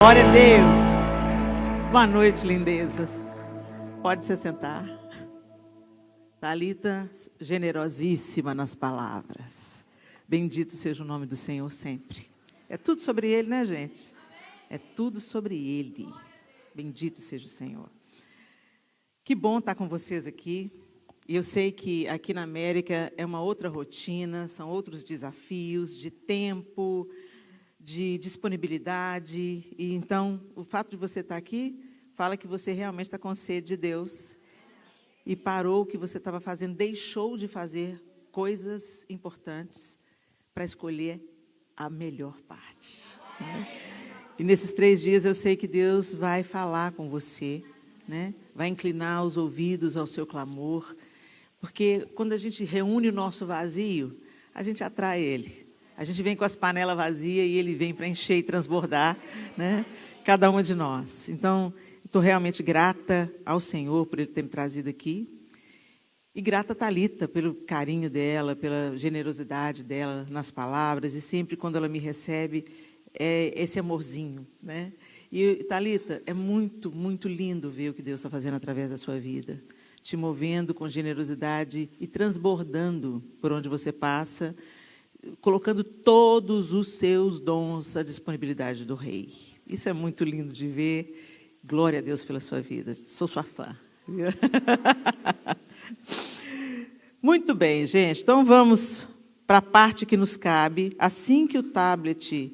Glória a Deus. Boa noite, lindezas. Pode se sentar. Thalita, generosíssima nas palavras. Bendito seja o nome do Senhor sempre. É tudo sobre Ele, né, gente? É tudo sobre Ele. Bendito seja o Senhor. Que bom estar com vocês aqui. E eu sei que aqui na América é uma outra rotina, são outros desafios de tempo, de disponibilidade. E então, o fato de você estar aqui fala que você realmente está com sede de Deus e parou o que você estava fazendo, deixou de fazer coisas importantes para escolher a melhor parte. Né? E nesses 3 dias eu sei que Deus vai falar com você, né? Vai inclinar os ouvidos ao seu clamor, porque quando a gente reúne o nosso vazio, a gente atrai Ele. A gente vem com as panelas vazias e Ele vem para encher e transbordar, né? Cada uma de nós. Então, estou realmente grata ao Senhor por Ele ter me trazido aqui. E grata a Thalita pelo carinho dela, pela generosidade dela nas palavras. E sempre quando ela me recebe, é esse amorzinho, né? E, Thalita, é muito, muito lindo ver o que Deus está fazendo através da sua vida. Te movendo com generosidade e transbordando por onde você passa, colocando todos os seus dons à disponibilidade do Rei. Isso é muito lindo de ver. Glória a Deus pela sua vida. Sou sua fã. Muito bem, gente. Então, vamos para a parte que nos cabe. Assim que o tablet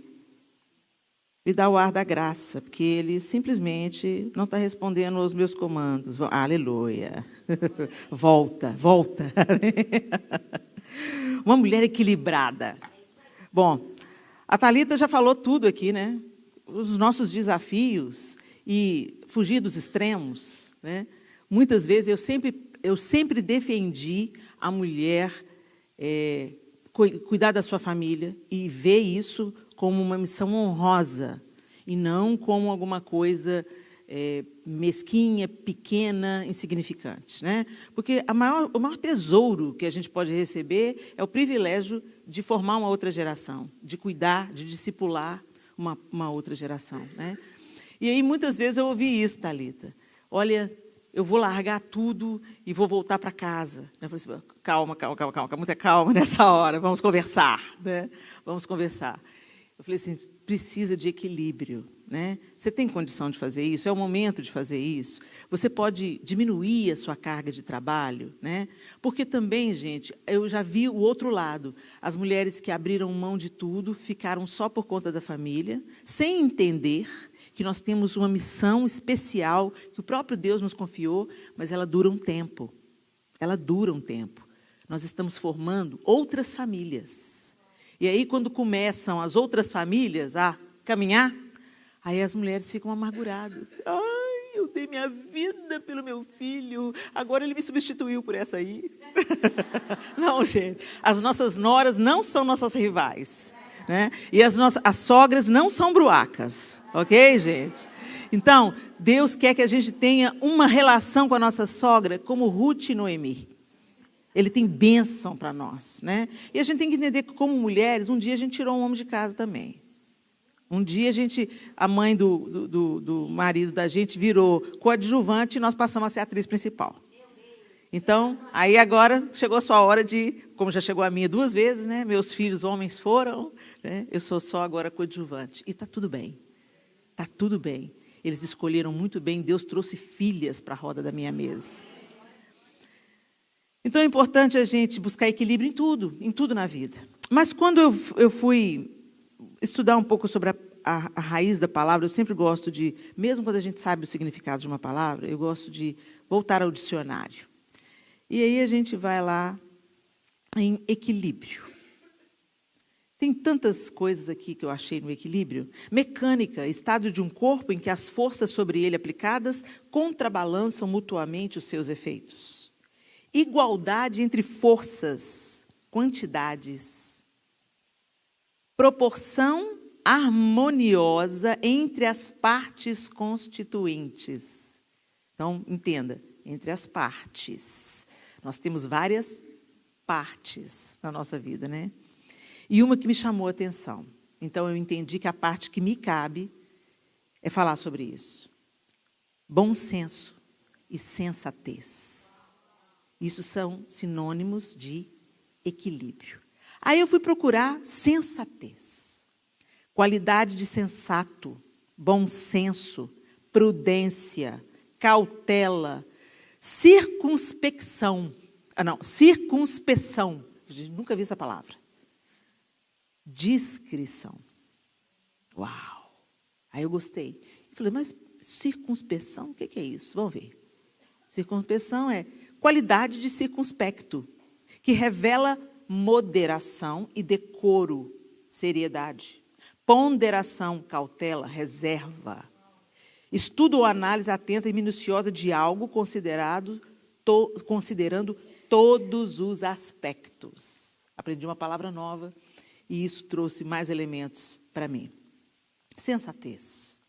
me dá o ar da graça, porque ele simplesmente não está respondendo aos meus comandos. Aleluia. Volta. Uma mulher equilibrada. Bom, a Thalita já falou tudo aqui, né? Os nossos desafios e fugir dos extremos, né? Muitas vezes eu sempre defendi a mulher cuidar da sua família e ver isso como uma missão honrosa e não como alguma coisa mesquinha, pequena, insignificante, né? Porque o maior tesouro que a gente pode receber é o privilégio de formar uma outra geração, de cuidar, de discipular uma outra geração, né? E aí, muitas vezes, eu ouvi isso, Thalita. Olha, eu vou largar tudo e vou voltar para casa. Eu falei assim, calma, muita calma nessa hora, vamos conversar, né? Vamos conversar. Eu falei assim, precisa de equilíbrio, né? Você tem condição de fazer isso? É o momento de fazer isso? Você pode diminuir a sua carga de trabalho, né? Porque também, gente, eu já vi o outro lado. As mulheres que abriram mão de tudo, ficaram só por conta da família, sem entender que nós temos uma missão especial que o próprio Deus nos confiou, mas ela dura um tempo. Ela dura um tempo. Nós estamos formando outras famílias. E aí, quando começam as outras famílias a caminhar, aí as mulheres ficam amarguradas. Ai, eu dei minha vida pelo meu filho, agora ele me substituiu por essa aí. Não, gente, as nossas noras não são nossas rivais, né? E as sogras não são bruacas, ok, gente? Então, Deus quer que a gente tenha uma relação com a nossa sogra como Ruth e Noemi. Ele tem bênção para nós, né? E a gente tem que entender que, como mulheres, um dia a gente tirou um homem de casa também. Um dia a mãe do marido da gente virou coadjuvante e nós passamos a ser a atriz principal. Então, aí agora chegou a sua hora de, como já chegou a minha 2 vezes, né? Meus filhos homens foram, né? Eu sou só agora coadjuvante. E está tudo bem. Está tudo bem. Eles escolheram muito bem. Deus trouxe filhas para a roda da minha mesa. Então, é importante a gente buscar equilíbrio em tudo na vida. Mas quando eu fui estudar um pouco sobre a raiz da palavra, eu sempre gosto de, mesmo quando a gente sabe o significado de uma palavra, eu gosto de voltar ao dicionário. E aí a gente vai lá em equilíbrio. Tem tantas coisas aqui que eu achei no equilíbrio. Mecânica, estado de um corpo em que as forças sobre ele aplicadas contrabalançam mutuamente os seus efeitos. Igualdade entre forças, quantidades. Proporção harmoniosa entre as partes constituintes. Então, entenda, entre as partes. Nós temos várias partes na nossa vida, né? E uma que me chamou a atenção. Então, eu entendi que a parte que me cabe é falar sobre isso. Bom senso e sensatez. Isso são sinônimos de equilíbrio. Aí eu fui procurar sensatez. Qualidade de sensato, bom senso, prudência, cautela, circunspeção. Circunspeção. Nunca vi essa palavra. Discrição. Uau! Aí eu gostei. Eu falei, mas circunspeção, o que é isso? Vamos ver. Circunspeção é qualidade de circunspecto, que revela moderação e decoro, seriedade. Ponderação, cautela, reserva. Estudo ou análise atenta e minuciosa de algo considerando todos os aspectos. Aprendi uma palavra nova e isso trouxe mais elementos para mim. Sensatez.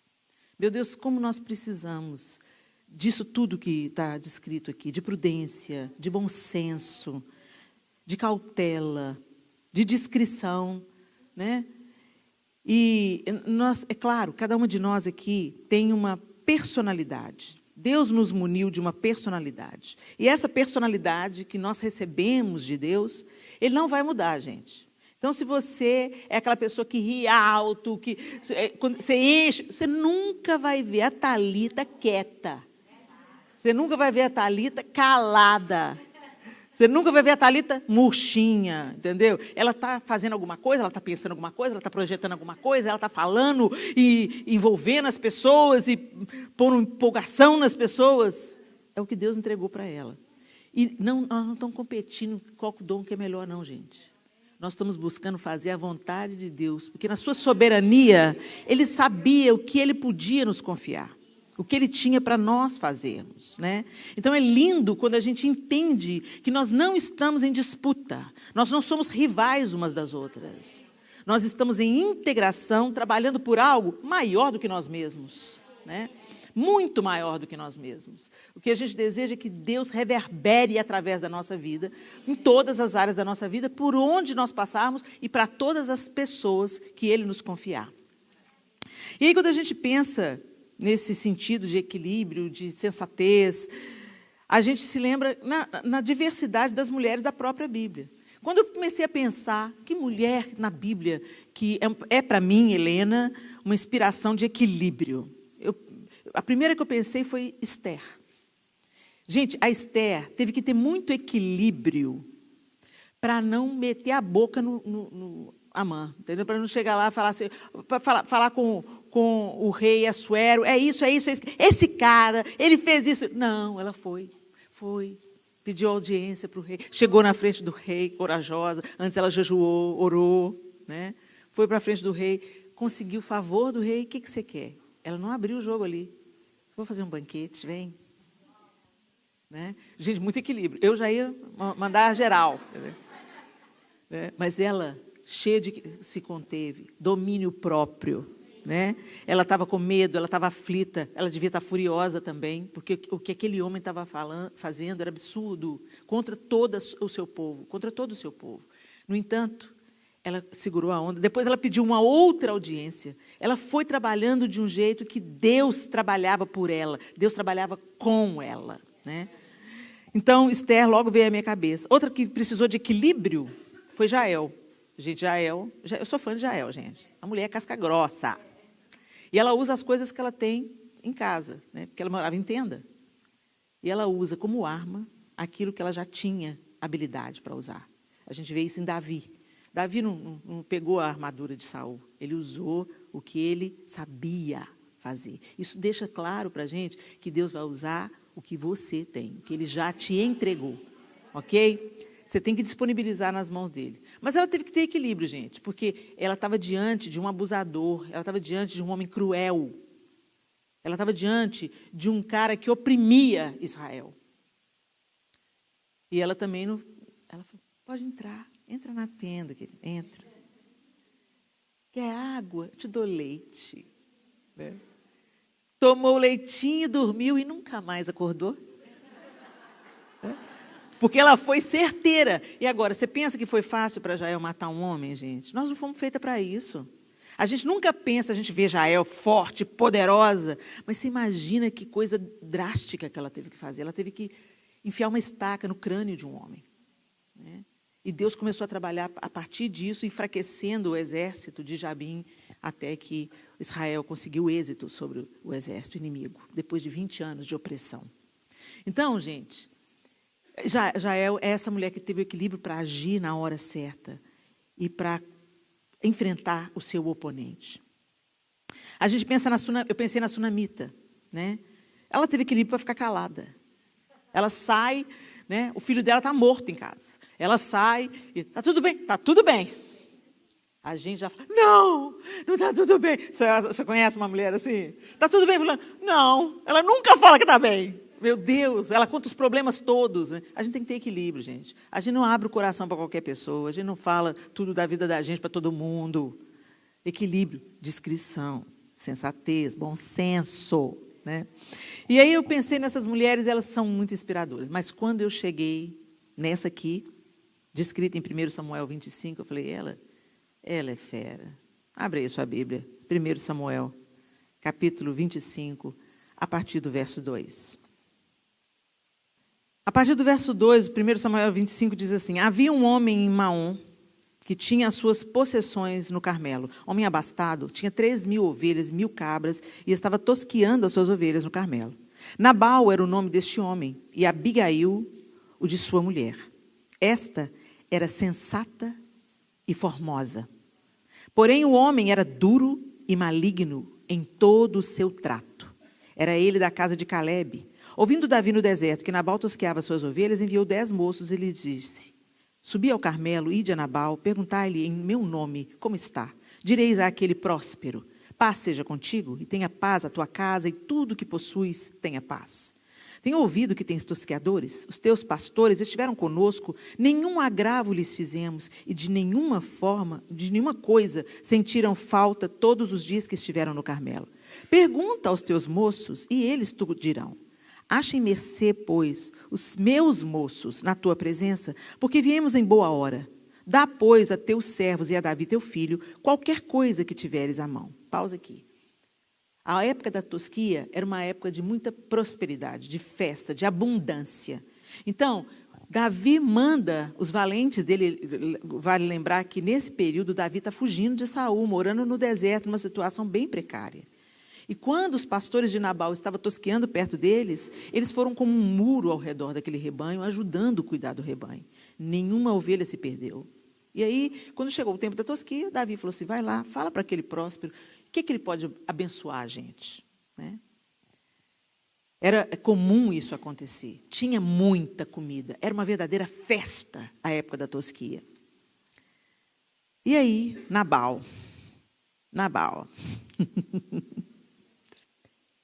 Meu Deus, como nós precisamos disso tudo que está descrito aqui, de prudência, de bom senso, de cautela, de discrição, né? E nós, é claro, cada uma de nós aqui tem uma personalidade. Deus nos muniu de uma personalidade. E essa personalidade que nós recebemos de Deus, Ele não vai mudar, gente. Então, se você é aquela pessoa que ri alto, que quando você enche, você nunca vai ver a Thalita quieta. Você nunca vai ver a Thalita calada. Você nunca vai ver a Thalita murchinha, entendeu? Ela está fazendo alguma coisa, ela está pensando alguma coisa, ela está projetando alguma coisa, ela está falando e envolvendo as pessoas e pondo empolgação nas pessoas. É o que Deus entregou para ela. E nós não estamos competindo qual dom que é melhor, não, gente. Nós estamos buscando fazer a vontade de Deus, porque na sua soberania, Ele sabia o que Ele podia nos confiar, o que Ele tinha para nós fazermos, né? Então é lindo quando a gente entende que nós não estamos em disputa, nós não somos rivais umas das outras. Nós estamos em integração, trabalhando por algo maior do que nós mesmos, né? Muito maior do que nós mesmos. O que a gente deseja é que Deus reverbere através da nossa vida, em todas as áreas da nossa vida, por onde nós passarmos e para todas as pessoas que Ele nos confiar. E aí, quando a gente pensa nesse sentido de equilíbrio, de sensatez, a gente se lembra na diversidade das mulheres da própria Bíblia. Quando eu comecei a pensar, que mulher na Bíblia que é para mim, Helena, uma inspiração de equilíbrio. A primeira que eu pensei foi Esther. Gente, a Esther teve que ter muito equilíbrio para não meter a boca no Amã, entendeu? Para não chegar lá e falar assim, falar com o rei Assuero, é isso. Esse cara, ele fez isso. Não, ela foi, pediu audiência para o rei, chegou na frente do rei, corajosa, antes ela jejuou, orou, né? Foi para a frente do rei, conseguiu o favor do rei, o que você quer? Ela não abriu o jogo ali. Vou fazer um banquete, vem. Né? Gente, muito equilíbrio. Eu já ia mandar geral. Entendeu? Né? Mas ela, cheia de se conteve, domínio próprio. Né? Ela estava com medo, ela estava aflita, ela devia estar furiosa também, porque o que aquele homem estava fazendo era absurdo contra todo o seu povo, No entanto, ela segurou a onda. Depois ela pediu uma outra audiência. Ela foi trabalhando de um jeito que Deus trabalhava por ela. Deus trabalhava com ela. Né? Então, Esther logo veio à minha cabeça. Outra que precisou de equilíbrio foi Jael. Gente, eu sou fã de Jael, gente. A mulher é casca grossa. E ela usa as coisas que ela tem em casa, né? Porque ela morava em tenda. E ela usa como arma aquilo que ela já tinha habilidade para usar. A gente vê isso em Davi. Davi não pegou a armadura de Saul, ele usou o que ele sabia fazer. Isso deixa claro para a gente que Deus vai usar o que você tem, o que Ele já te entregou, ok? Você tem que disponibilizar nas mãos dele. Mas ela teve que ter equilíbrio, gente, porque ela estava diante de um abusador, ela estava diante de um homem cruel, ela estava diante de um cara que oprimia Israel. E ela também não... Ela falou, pode entrar. Entra na tenda, querido, entra. Quer água? Eu te dou leite. Né? Tomou o leitinho, dormiu e nunca mais acordou. Né? Porque ela foi certeira. E agora, você pensa que foi fácil para Jael matar um homem, gente? Nós não fomos feitas para isso. A gente nunca pensa, a gente vê Jael forte, poderosa, mas você imagina que coisa drástica que ela teve que fazer. Ela teve que enfiar uma estaca no crânio de um homem, né? E Deus começou a trabalhar a partir disso, enfraquecendo o exército de Jabim, até que Israel conseguiu êxito sobre o exército inimigo, depois de 20 anos de opressão. Então, gente, Jael é essa mulher que teve o equilíbrio para agir na hora certa e para enfrentar o seu oponente. A gente pensa eu pensei na Sunamita, né? Ela teve equilíbrio para ficar calada. Ela sai, né? O filho dela está morto em casa. Ela sai e está tudo bem, está tudo bem. A gente já fala, não está tudo bem. Você conhece uma mulher assim? Está tudo bem, fulano? Não, ela nunca fala que está bem. Meu Deus, ela conta os problemas todos, né? A gente tem que ter equilíbrio, gente. A gente não abre o coração para qualquer pessoa, a gente não fala tudo da vida da gente para todo mundo. Equilíbrio, discrição, sensatez, bom senso, né? E aí eu pensei nessas mulheres, elas são muito inspiradoras. Mas quando eu cheguei nessa aqui, descrita em 1 Samuel 25, eu falei, ela é fera. Abre aí sua Bíblia, 1 Samuel, capítulo 25, a partir do verso 2. A partir do verso 2, 1 Samuel 25 diz assim, havia um homem em Maom, que tinha as suas possessões no Carmelo. Homem abastado, tinha 3.000 ovelhas, 1.000 cabras, e estava tosqueando as suas ovelhas no Carmelo. Nabal era o nome deste homem, e Abigail, o de sua mulher. Esta era sensata e formosa. Porém, o homem era duro e maligno em todo o seu trato. Era ele da casa de Calebe. Ouvindo Davi no deserto que Nabal tosqueava suas ovelhas, enviou 10 moços e lhe disse, subi ao Carmelo, ide a Nabal, perguntai-lhe em meu nome como está. Direis àquele próspero, paz seja contigo, e tenha paz a tua casa, e tudo que possuis tenha paz. Tenho ouvido que tens tosqueadores, os teus pastores estiveram conosco, nenhum agravo lhes fizemos, e de nenhuma forma, de nenhuma coisa, sentiram falta todos os dias que estiveram no Carmelo. Pergunta aos teus moços, e eles te dirão. Achem mercê, pois, os meus moços na tua presença, porque viemos em boa hora. Dá, pois, a teus servos e a Davi, teu filho, qualquer coisa que tiveres à mão. Pausa aqui. A época da tosquia era uma época de muita prosperidade, de festa, de abundância. Então, Davi manda os valentes dele, vale lembrar que nesse período Davi está fugindo de Saul, morando no deserto, numa situação bem precária. E quando os pastores de Nabal estavam tosqueando perto deles, eles foram como um muro ao redor daquele rebanho, ajudando a cuidar do rebanho. Nenhuma ovelha se perdeu. E aí, quando chegou o tempo da tosquia, Davi falou assim, vai lá, fala para aquele próspero, o que ele pode abençoar a gente? Né? Era comum isso acontecer. Tinha muita comida. Era uma verdadeira festa a época da tosquia. E aí, Nabal.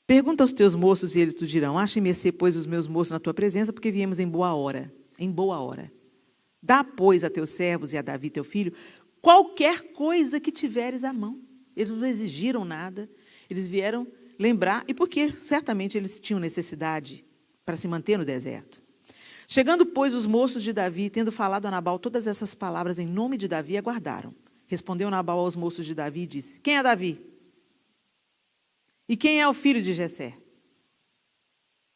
Pergunta aos teus moços e eles te dirão, achem mercê, pois, os meus moços na tua presença, porque viemos em boa hora. Dá, pois, a teus servos e a Davi, teu filho, qualquer coisa que tiveres à mão. Eles não exigiram nada, eles vieram lembrar, e porque certamente eles tinham necessidade para se manter no deserto. Chegando, pois, os moços de Davi, tendo falado a Nabal todas essas palavras em nome de Davi, aguardaram. Respondeu Nabal aos moços de Davi e disse, quem é Davi? E quem é o filho de Jessé?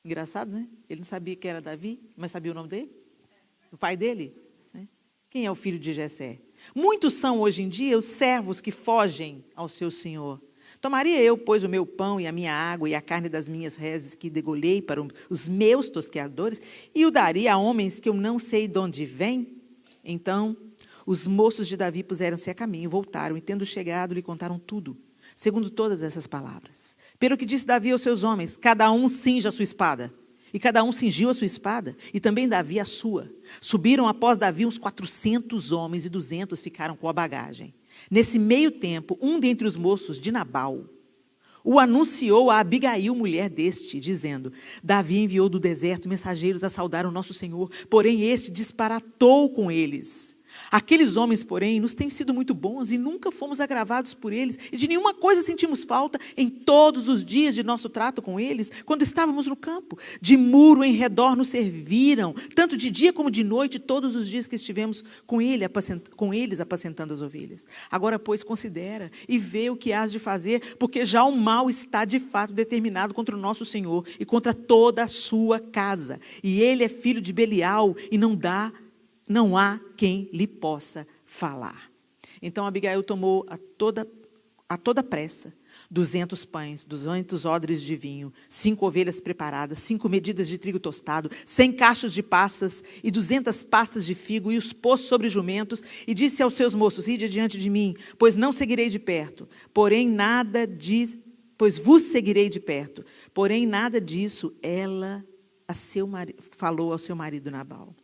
Engraçado, né? Ele não sabia que era Davi, mas sabia o nome dele? O pai dele? Né? Quem é o filho de Jessé? Muitos são, hoje em dia, os servos que fogem ao seu senhor. Tomaria eu, pois, o meu pão e a minha água e a carne das minhas reses que degolhei para os meus tosqueadores e o daria a homens que eu não sei de onde vêm? Então, os moços de Davi puseram-se a caminho, voltaram e, tendo chegado, lhe contaram tudo, segundo todas essas palavras. Pelo que disse Davi aos seus homens, cada um cinja a sua espada. E cada um cingiu a sua espada, e também Davi a sua. Subiram após Davi uns 400 homens, e 200 ficaram com a bagagem. Nesse meio tempo, um dentre os moços de Nabal o anunciou a Abigail, mulher deste, dizendo, Davi enviou do deserto mensageiros a saudar o nosso Senhor, porém este disparatou com eles. Aqueles homens, porém, nos têm sido muito bons e nunca fomos agravados por eles, e de nenhuma coisa sentimos falta em todos os dias de nosso trato com eles, quando estávamos no campo. De muro em redor nos serviram, tanto de dia como de noite, todos os dias que estivemos com eles apacentando as ovelhas. Agora, pois, considera e vê o que hás de fazer, porque já o mal está de fato determinado contra o nosso Senhor e contra toda a sua casa. E ele é filho de Belial e não há quem lhe possa falar. Então Abigail tomou a toda pressa 200 pães, 200 odres de vinho, 5 ovelhas preparadas, 5 medidas de trigo tostado, 100 cachos de passas e 200 pastas de figo, e os pôs sobre jumentos, e disse aos seus moços: ide diante de mim, pois não seguirei de perto. Pois vos seguirei de perto. Porém, nada disso ela falou ao seu marido Nabal.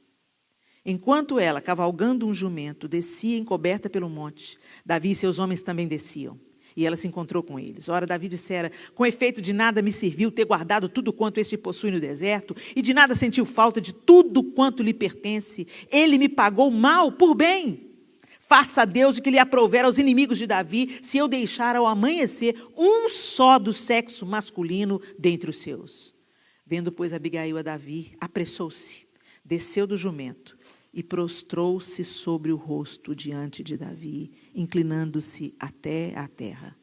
Enquanto ela, cavalgando um jumento, descia encoberta pelo monte, Davi e seus homens também desciam. E ela se encontrou com eles. Ora, Davi dissera: com efeito, de nada me serviu ter guardado tudo quanto este possui no deserto, e de nada sentiu falta de tudo quanto lhe pertence. Ele me pagou mal por bem. Faça a Deus o que lhe aprouver aos inimigos de Davi, se eu deixar ao amanhecer um só do sexo masculino dentre os seus. Vendo, pois, Abigail a Davi, apressou-se, desceu do jumento, e prostrou-se sobre o rosto diante de Davi, inclinando-se até a terra.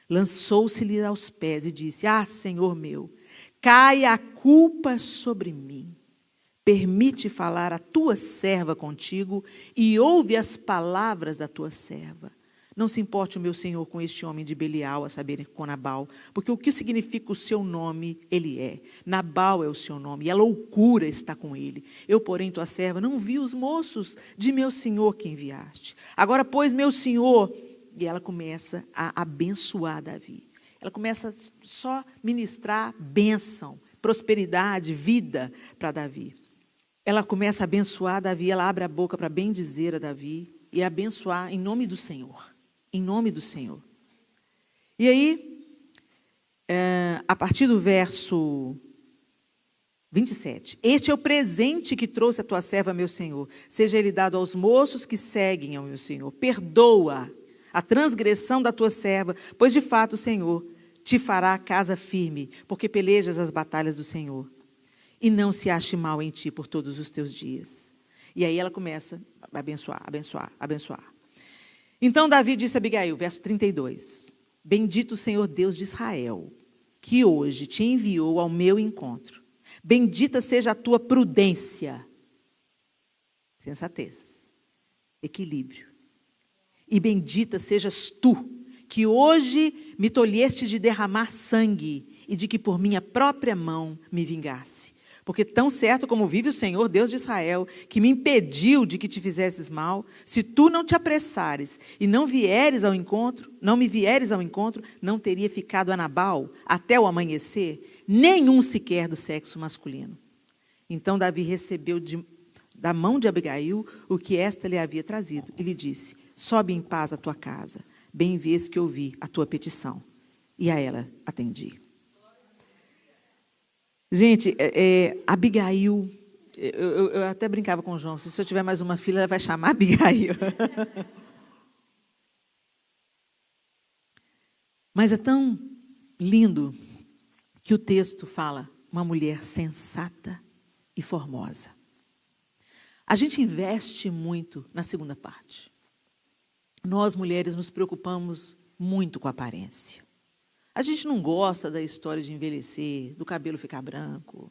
Lançou-se-lhe aos pés e disse: ah, Senhor meu, caia a culpa sobre mim. Permite falar a tua serva contigo e ouve as palavras da tua serva. Não se importe o meu senhor com este homem de Belial, a saber, com Nabal, porque o que significa o seu nome, ele é. Nabal é o seu nome, e a loucura está com ele. Eu, porém, tua serva, não vi os moços de meu senhor que enviaste. Agora, pois, meu senhor... E ela começa a abençoar Davi. Ela começa só ministrar bênção, prosperidade, vida para Davi. Ela começa a abençoar Davi, ela abre a boca para bendizer a Davi e abençoar em nome do Senhor. Em nome do Senhor. E aí, a partir do verso 27. Este é o presente que trouxe a tua serva, meu Senhor. Seja ele dado aos moços que seguem ao meu Senhor. Perdoa a transgressão da tua serva, pois de fato o Senhor te fará casa firme, porque pelejas as batalhas do Senhor. E não se ache mal em ti por todos os teus dias. E aí ela começa a abençoar, abençoar, abençoar. Então Davi disse a Abigail, verso 32, bendito o Senhor Deus de Israel, que hoje te enviou ao meu encontro. Bendita seja a tua prudência, sensatez, equilíbrio. E bendita sejas tu, que hoje me tolheste de derramar sangue e de que por minha própria mão me vingasse. Porque tão certo como vive o Senhor, Deus de Israel, que me impediu de que te fizesses mal, se tu não te apressares e não me vieres ao encontro, não teria ficado a Nabal até o amanhecer, nenhum sequer do sexo masculino. Então Davi recebeu da mão de Abigail o que esta lhe havia trazido e lhe disse: sobe em paz à tua casa, bem vês que ouvi a tua petição. E a ela atendi. Gente, Abigail, eu até brincava com o João, se eu tiver mais uma filha, ela vai chamar Abigail. Mas é tão lindo que o texto fala, uma mulher sensata e formosa. A gente investe muito na segunda parte. Nós, mulheres, nos preocupamos muito com a aparência. A gente não gosta da história de envelhecer, do cabelo ficar branco,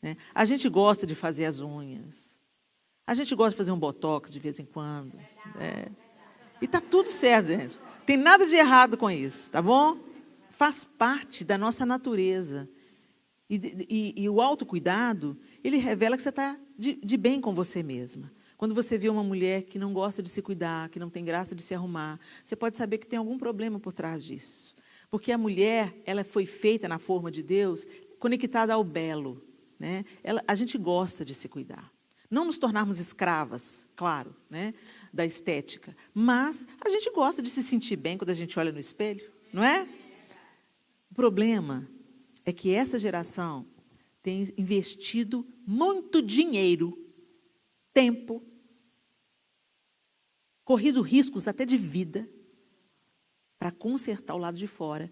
né? A gente gosta de fazer as unhas. A gente gosta de fazer um botox de vez em quando. E está tudo certo, gente. Tem nada de errado com isso, tá bom? Faz parte da nossa natureza. E o autocuidado, ele revela que você está de bem com você mesma. Quando você vê uma mulher que não gosta de se cuidar, que não tem graça de se arrumar, você pode saber que tem algum problema por trás disso. Porque a mulher, ela foi feita na forma de Deus, conectada ao belo, né? A gente gosta de se cuidar. Não nos tornarmos escravas, claro, né, da estética, mas a gente gosta de se sentir bem quando a gente olha no espelho, não é? O problema é que essa geração tem investido muito dinheiro, tempo, corrido riscos até de vida para consertar o lado de fora,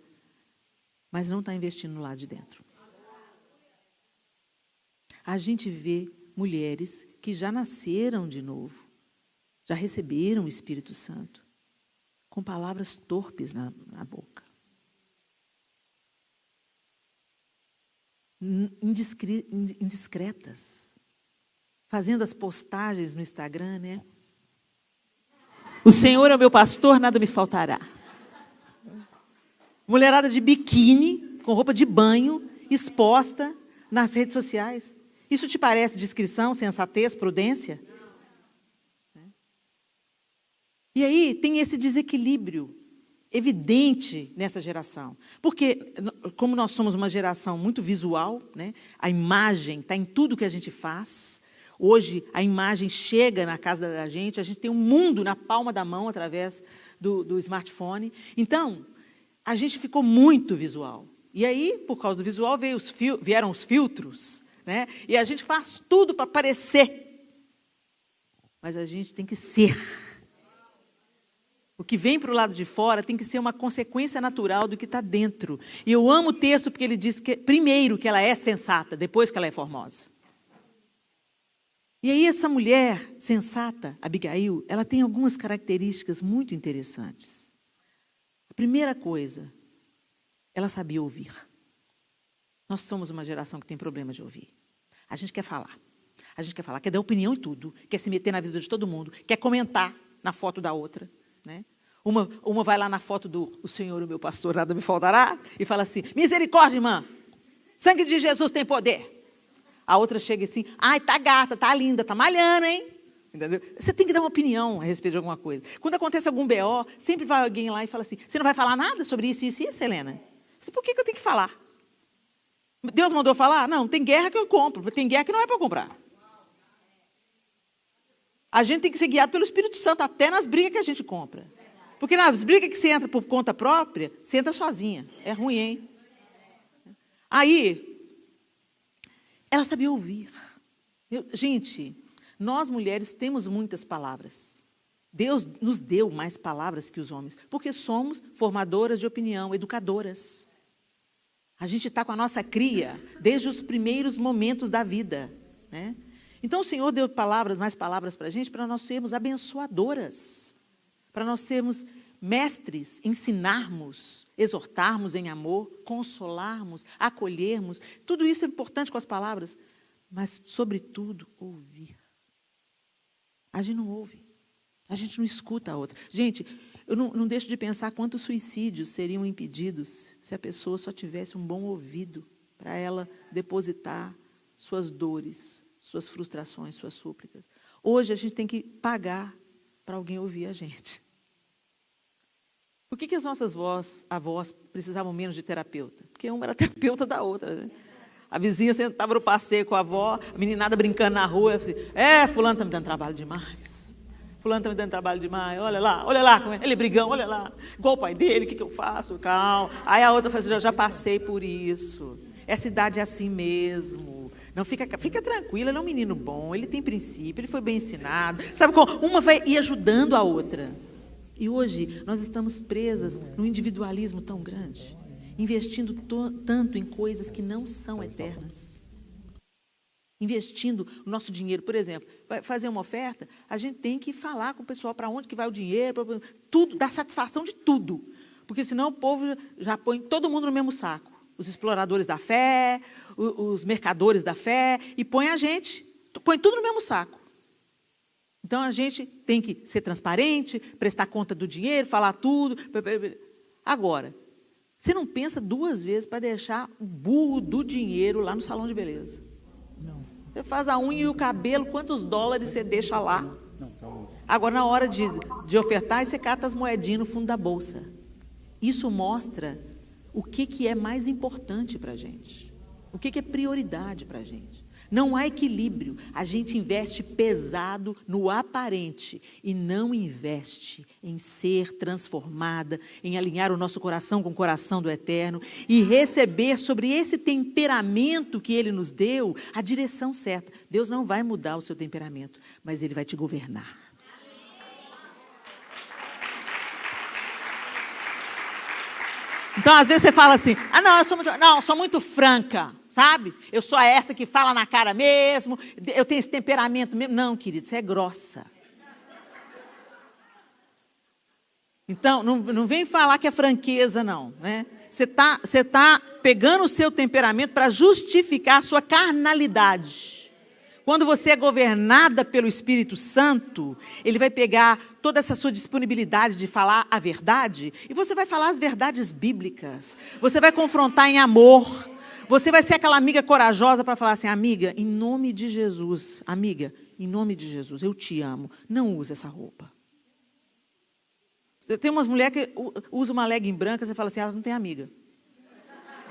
mas não está investindo no lado de dentro. A gente vê mulheres que já nasceram de novo, já receberam o Espírito Santo, com palavras torpes na boca. Indiscretas. Fazendo as postagens no Instagram, né? O Senhor é o meu pastor, nada me faltará. Mulherada de biquíni, com roupa de banho, exposta nas redes sociais. Isso te parece discrição, sensatez, prudência? E aí tem esse desequilíbrio evidente nessa geração. Porque, como nós somos uma geração muito visual, né, a imagem está em tudo que a gente faz. Hoje, a imagem chega na casa da gente, a gente tem um mundo na palma da mão através do smartphone. Então, a gente ficou muito visual. E aí, por causa do visual, vieram os filtros, né? E a gente faz tudo para parecer. Mas a gente tem que ser. O que vem para o lado de fora tem que ser uma consequência natural do que está dentro. E eu amo o texto porque ele diz que, primeiro, que ela é sensata, depois que ela é formosa. E aí essa mulher sensata, Abigail, ela tem algumas características muito interessantes. A primeira coisa, ela sabia ouvir. Nós somos uma geração que tem problema de ouvir. A gente quer falar. A gente quer falar, quer dar opinião em tudo, quer se meter na vida de todo mundo, quer comentar na foto da outra. Né? Uma vai lá na foto do o Senhor, o meu pastor, nada me faltará, e fala assim, misericórdia, irmã, sangue de Jesus tem poder. A outra chega assim, ai, tá gata, tá linda, tá malhando, hein? Entendeu? Você tem que dar uma opinião a respeito de alguma coisa. Quando acontece algum BO, sempre vai alguém lá e fala assim, você não vai falar nada sobre isso, isso e isso, Helena? Por que eu tenho que falar? Deus mandou falar? Não, tem guerra que eu compro, tem guerra que não é para eu comprar. A gente tem que ser guiado pelo Espírito Santo, até nas brigas que a gente compra. Porque nas brigas que você entra por conta própria, você entra sozinha. É ruim, hein? Aí, ela sabia ouvir. Gente, nós mulheres temos muitas palavras. Deus nos deu mais palavras que os homens, porque somos formadoras de opinião, educadoras. A gente está com a nossa cria desde os primeiros momentos da vida, né? Então, o Senhor deu mais palavras para a gente, para nós sermos abençoadoras, para nós sermos mestres, ensinarmos, exortarmos em amor, consolarmos, acolhermos. Tudo isso é importante com as palavras, mas, sobretudo, ouvir. A gente não ouve, a gente não escuta a outra. Gente, eu não deixo de pensar quantos suicídios seriam impedidos se a pessoa só tivesse um bom ouvido para ela depositar suas dores, suas frustrações, suas súplicas. Hoje a gente tem que pagar para alguém ouvir a gente. Por que as nossas avós precisavam menos de terapeuta? Porque uma era terapeuta da outra, né? A vizinha sentava no passeio com a avó, a meninada brincando na rua, assim, fulano está me dando trabalho demais. Fulano está me dando trabalho demais, olha lá, ele é brigão, olha lá, igual o pai dele, o que eu faço? Calma. Aí a outra fala assim, eu já passei por isso. Essa idade é assim mesmo. Não, fica tranquila, ele é um menino bom, ele tem princípio, ele foi bem ensinado. Sabe como? Uma vai ir ajudando a outra. E hoje nós estamos presas num individualismo tão grande, investindo tanto em coisas que não são eternas. Investindo o nosso dinheiro, por exemplo, vai fazer uma oferta, a gente tem que falar com o pessoal para onde que vai o dinheiro, tudo, dar satisfação de tudo. Porque senão o povo já põe todo mundo no mesmo saco. Os exploradores da fé, os mercadores da fé, e põe tudo no mesmo saco. Então, a gente tem que ser transparente, prestar conta do dinheiro, falar tudo. Agora, você não pensa duas vezes para deixar o burro do dinheiro lá no salão de beleza. Não. Você faz a unha e o cabelo, quantos dólares você deixa lá? Não. Agora, na hora de ofertar, você cata as moedinhas no fundo da bolsa. Isso mostra o que é mais importante para a gente, o que é prioridade para a gente. Não há equilíbrio, a gente investe pesado no aparente e não investe em ser transformada, em alinhar o nosso coração com o coração do Eterno e receber sobre esse temperamento que Ele nos deu a direção certa. Deus não vai mudar o seu temperamento, mas Ele vai te governar. Então, às vezes você fala assim, não, eu sou muito franca, sabe? Eu sou essa que fala na cara mesmo, eu tenho esse temperamento mesmo. Não, querido, você é grossa. Então, não vem falar que é franqueza, não. Né? Você tá pegando o seu temperamento para justificar a sua carnalidade. Quando você é governada pelo Espírito Santo, ele vai pegar toda essa sua disponibilidade de falar a verdade, e você vai falar as verdades bíblicas. Você vai confrontar em amor. Você vai ser aquela amiga corajosa para falar assim, amiga, em nome de Jesus, amiga, em nome de Jesus, eu te amo, não use essa roupa. Tem umas mulheres que usam uma legging branca, você fala assim, ela não tem amiga.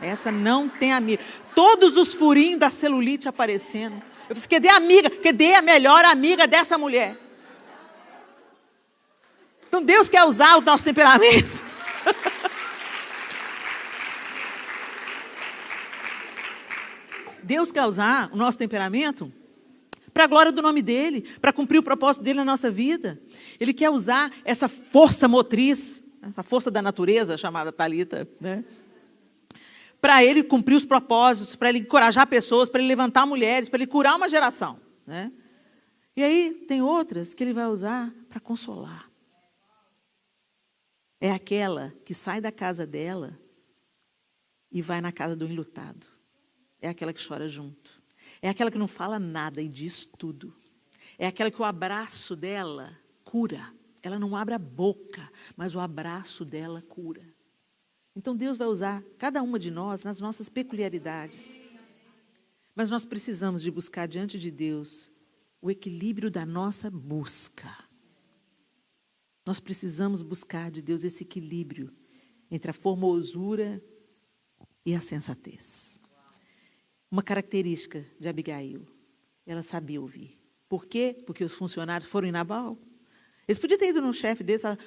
Essa não tem amiga. Todos os furinhos da celulite aparecendo. Eu disse, cadê a amiga? Cadê a melhor amiga dessa mulher? Então Deus quer usar o nosso temperamento. Deus quer usar o nosso temperamento para a glória do nome dEle, para cumprir o propósito dEle na nossa vida. Ele quer usar essa força motriz, essa força da natureza, chamada Talita, né? Para Ele cumprir os propósitos, para Ele encorajar pessoas, para Ele levantar mulheres, para Ele curar uma geração. Né? E aí tem outras que Ele vai usar para consolar. É aquela que sai da casa dela e vai na casa do enlutado. É aquela que chora junto. É aquela que não fala nada e diz tudo. É aquela que o abraço dela cura. Ela não abre a boca, mas o abraço dela cura. Então Deus vai usar cada uma de nós nas nossas peculiaridades. Mas nós precisamos de buscar diante de Deus o equilíbrio da nossa busca. Nós precisamos buscar de Deus esse equilíbrio entre a formosura e a sensatez. Uma característica de Abigail, ela sabia ouvir. Por quê? Porque os funcionários foram em Nabal. Eles podiam ter ido no chefe deles e falar,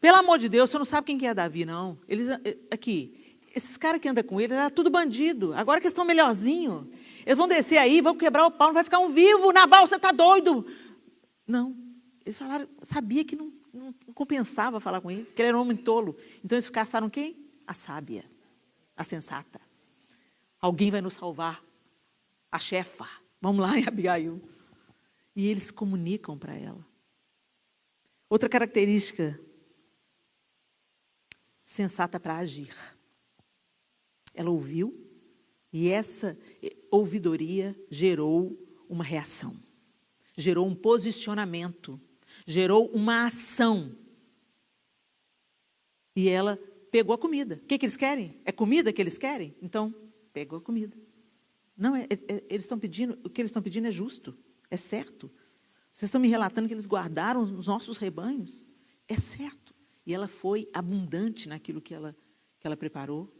pelo amor de Deus, você não sabe quem que é Davi, não. Esses caras que andam com ele, era tudo bandido. Agora que eles estão melhorzinhos, eles vão descer aí, vão quebrar o pau, não vai ficar um vivo. Nabal, você está doido? Não. Eles falaram, sabia que não compensava falar com ele, que ele era um homem tolo. Então eles caçaram quem? A sábia, a sensata. Alguém vai nos salvar. A chefa, vamos lá em Abigail. E eles comunicam para ela. Outra característica sensata para agir. Ela ouviu e essa ouvidoria gerou uma reação. Gerou um posicionamento. Gerou uma ação. E ela pegou a comida. O que eles querem? É comida que eles querem? Então, pegou a comida. Não, eles estão pedindo, o que eles estão pedindo é justo, é certo. Vocês estão me relatando que eles guardaram os nossos rebanhos? É certo. E ela foi abundante naquilo que ela preparou.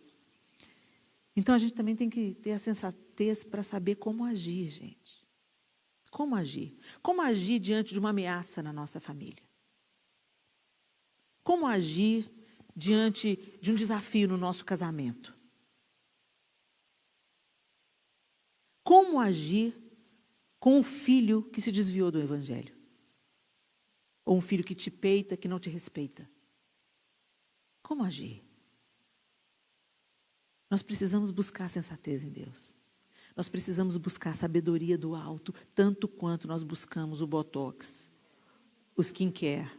Então, a gente também tem que ter a sensatez para saber como agir, gente. Como agir? Como agir diante de uma ameaça na nossa família? Como agir diante de um desafio no nosso casamento? Como agir com um filho que se desviou do Evangelho? Ou um filho que te peita, que não te respeita? Como agir? Nós precisamos buscar sensatez em Deus. Nós precisamos buscar a sabedoria do alto, tanto quanto nós buscamos o botox, o skincare,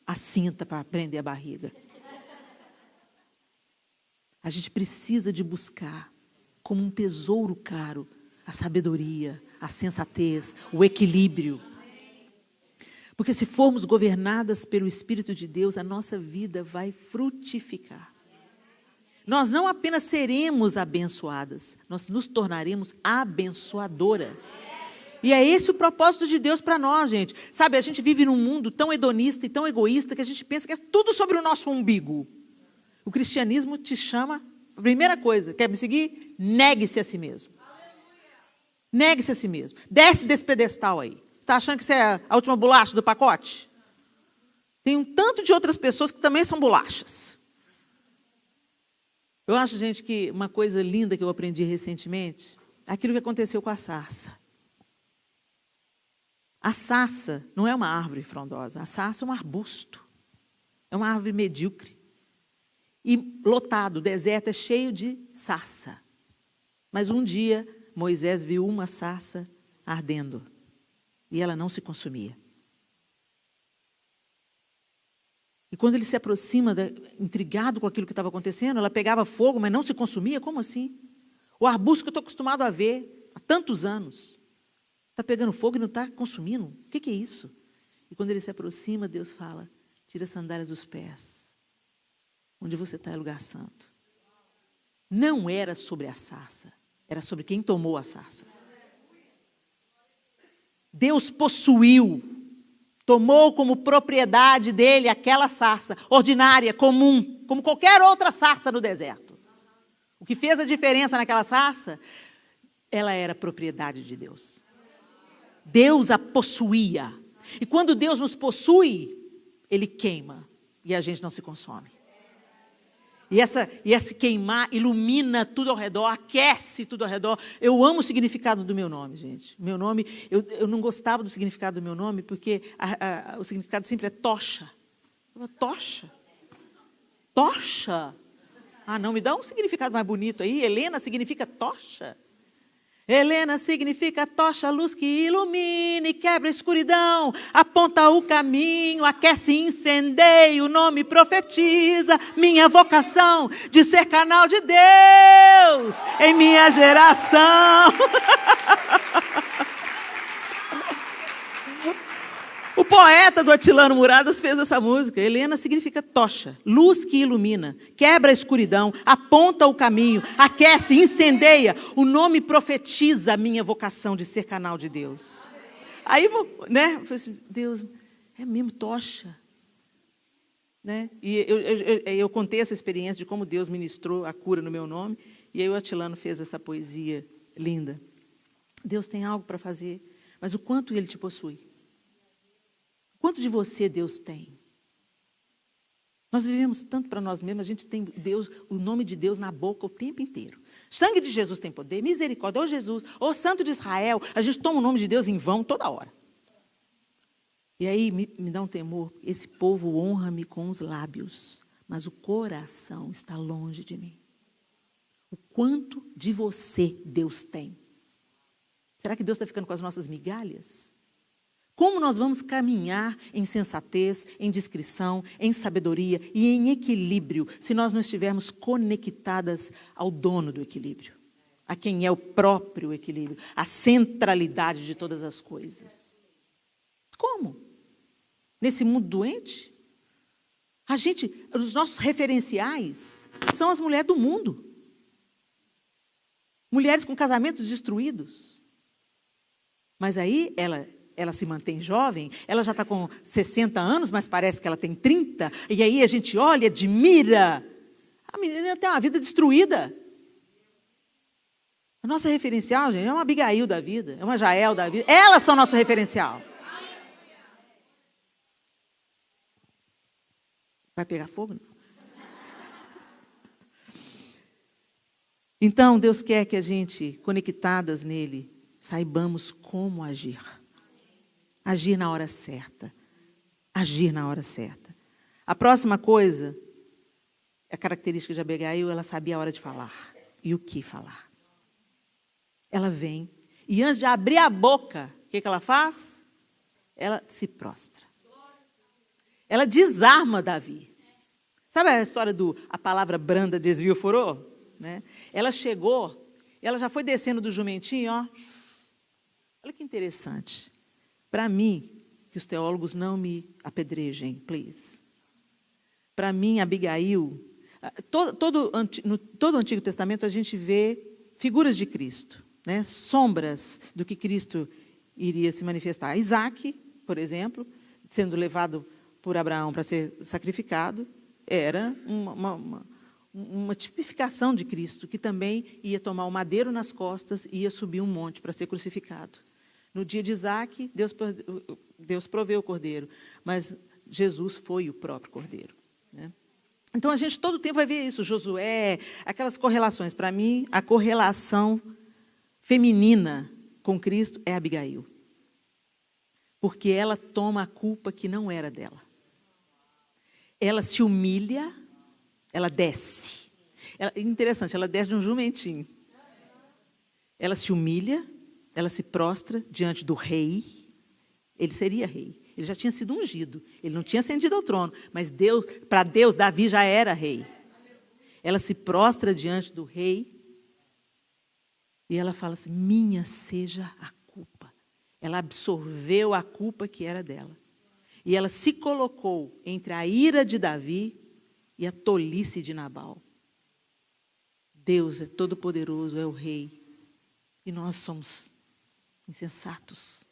a cinta para prender a barriga. A gente precisa de buscar como um tesouro caro a sabedoria, a sensatez, o equilíbrio. Porque se formos governadas pelo Espírito de Deus, a nossa vida vai frutificar. Nós não apenas seremos abençoadas, nós nos tornaremos abençoadoras. E é esse o propósito de Deus para nós, gente. Sabe, a gente vive num mundo tão hedonista e tão egoísta que a gente pensa que é tudo sobre o nosso umbigo. O cristianismo te chama, a primeira coisa, quer me seguir? Negue-se a si mesmo. Negue-se a si mesmo. Desce desse pedestal aí. Está achando que você é a última bolacha do pacote? Tem um tanto de outras pessoas que também são bolachas. Eu acho, gente, que uma coisa linda que eu aprendi recentemente, é aquilo que aconteceu com a sarça. A sarça não é uma árvore frondosa, a sarça é um arbusto. É uma árvore medíocre. e lotado, o deserto é cheio de sarça. Mas um dia, Moisés viu uma sarça ardendo, e ela não se consumia. E quando ele se aproxima, intrigado com aquilo que estava acontecendo, ela pegava fogo, mas não se consumia? Como assim? O arbusto que eu estou acostumado a ver há tantos anos, está pegando fogo e não está consumindo? O que é isso? E quando ele se aproxima, Deus fala, tira as sandálias dos pés. Onde você está é lugar santo. Não era sobre a sarça, era sobre quem tomou a sarça. Deus possuiu, tomou como propriedade dele aquela sarça, ordinária, comum, como qualquer outra sarça no deserto. O que fez a diferença naquela sarça, ela era propriedade de Deus. Deus a possuía. E quando Deus nos possui, Ele queima e a gente não se consome. E esse queimar ilumina tudo ao redor, aquece tudo ao redor. Eu amo o significado do meu nome, gente. Meu nome, eu não gostava do significado do meu nome, porque o significado sempre é tocha. Tocha? Tocha? Ah, não, me dá um significado mais bonito aí. Helena significa tocha. Helena significa tocha, luz que ilumina e quebra a escuridão, aponta o caminho, aquece e incendeia, o nome profetiza minha vocação de ser canal de Deus em minha geração. O poeta do Atilano Muradas fez essa música. Helena significa tocha, luz que ilumina, quebra a escuridão, aponta o caminho, aquece, incendeia. O nome profetiza a minha vocação de ser canal de Deus. Aí, né, eu falei assim, Deus, é mesmo tocha. Né? E eu contei essa experiência de como Deus ministrou a cura no meu nome, e aí o Atilano fez essa poesia linda. Deus tem algo para fazer, mas o quanto Ele te possui? Quanto de você Deus tem? Nós vivemos tanto para nós mesmos, a gente tem Deus, o nome de Deus na boca o tempo inteiro. Sangue de Jesus tem poder, misericórdia, ô Jesus, ô Santo de Israel, a gente toma o nome de Deus em vão toda hora. E aí me dá um temor, esse povo honra-me com os lábios, mas o coração está longe de mim. O quanto de você Deus tem? Será que Deus está ficando com as nossas migalhas? Como nós vamos caminhar em sensatez, em discrição, em sabedoria e em equilíbrio, se nós não estivermos conectadas ao dono do equilíbrio, a quem é o próprio equilíbrio, a centralidade de todas as coisas? Como? Nesse mundo doente? Os nossos referenciais são as mulheres do mundo. Mulheres com casamentos destruídos. Mas aí ela se mantém jovem, ela já está com 60 anos, mas parece que ela tem 30, e aí a gente olha, admira. A menina tem uma vida destruída. A nossa referencial, gente, é uma Abigail da vida, é uma Jael da vida. Elas são nosso referencial. Vai pegar fogo? Não. Então, Deus quer que a gente, conectadas nele, saibamos como agir. Agir na hora certa. Agir na hora certa. A próxima coisa, a característica de Abigail, ela sabia a hora de falar. E o que falar. Ela vem, e antes de abrir a boca, o que ela faz? Ela se prostra. Ela desarma Davi. Sabe a história a palavra branda desvia o furor? Né? Ela chegou, ela já foi descendo do jumentinho, ó. Olha que interessante. Para mim, que os teólogos não me apedrejem, please. Para mim, Abigail, no todo o Antigo Testamento a gente vê figuras de Cristo, né? Sombras do que Cristo iria se manifestar. Isaac, por exemplo, sendo levado por Abraão para ser sacrificado, era uma tipificação de Cristo, que também ia tomar o madeiro nas costas e ia subir um monte para ser crucificado. No dia de Isaac, Deus proveu o cordeiro, mas Jesus foi o próprio cordeiro. Né? Então, a gente todo tempo vai ver isso, Josué, aquelas correlações. Para mim, a correlação feminina com Cristo é Abigail. Porque ela toma a culpa que não era dela. Ela se humilha, ela desce. Interessante, ela desce de um jumentinho. Ela se humilha, ela se prostra diante do rei. Ele seria rei. Ele já tinha sido ungido. Ele não tinha ascendido ao trono. Mas para Deus, Davi já era rei. Ela se prostra diante do rei. E ela fala assim, minha seja a culpa. Ela absorveu a culpa que era dela. E ela se colocou entre a ira de Davi e a tolice de Nabal. Deus é todo-poderoso, é o rei. E nós somos insensatos,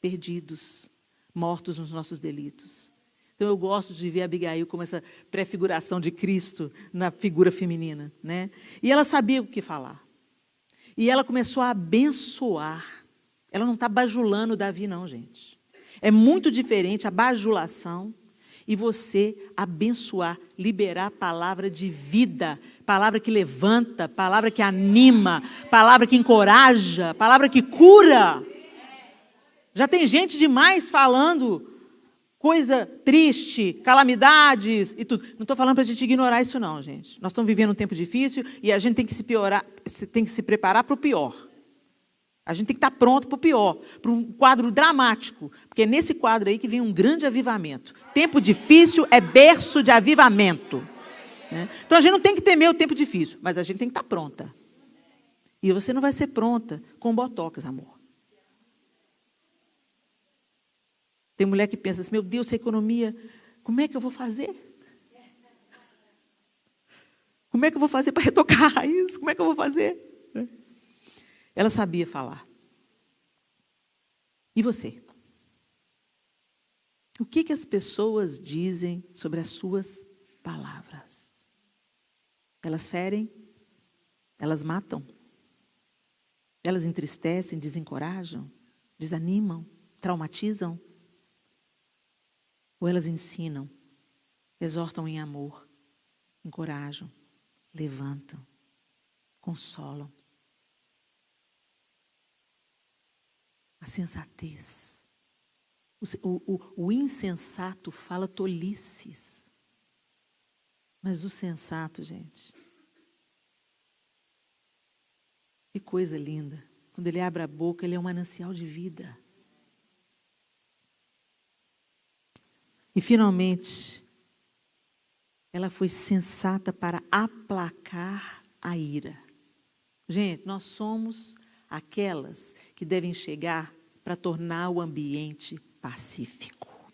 perdidos, mortos nos nossos delitos. Então eu gosto de ver Abigail como essa prefiguração de Cristo na figura feminina, né? E ela sabia o que falar. E ela começou a abençoar. Ela não está bajulando Davi, não, gente. É muito diferente a bajulação e você abençoar, liberar palavra de vida, palavra que levanta, palavra que anima, palavra que encoraja, palavra que cura. Já tem gente demais falando coisa triste, calamidades e tudo. Não estou falando para a gente ignorar isso não, gente. Nós estamos vivendo um tempo difícil e a gente tem que se preparar para o pior. A gente tem que estar pronto para o pior, para um quadro dramático, porque é nesse quadro aí que vem um grande avivamento. Tempo difícil é berço de avivamento. Né? Então a gente não tem que temer o tempo difícil, mas a gente tem que estar pronta. E você não vai ser pronta com botox, amor. Tem mulher que pensa assim, meu Deus, essa economia, como é que eu vou fazer? Como é que eu vou fazer para retocar a raiz? Como é que eu vou fazer? Ela sabia falar. E você? O que as pessoas dizem sobre as suas palavras? Elas ferem? Elas matam? Elas entristecem, desencorajam, desanimam, traumatizam? Ou elas ensinam, exortam em amor, encorajam, levantam, consolam? A sensatez. O insensato fala tolices. Mas o sensato, gente, que coisa linda. Quando ele abre a boca, ele é um manancial de vida. E, finalmente, ela foi sensata para aplacar a ira. Gente, nós somos aquelas que devem chegar para tornar o ambiente pacífico.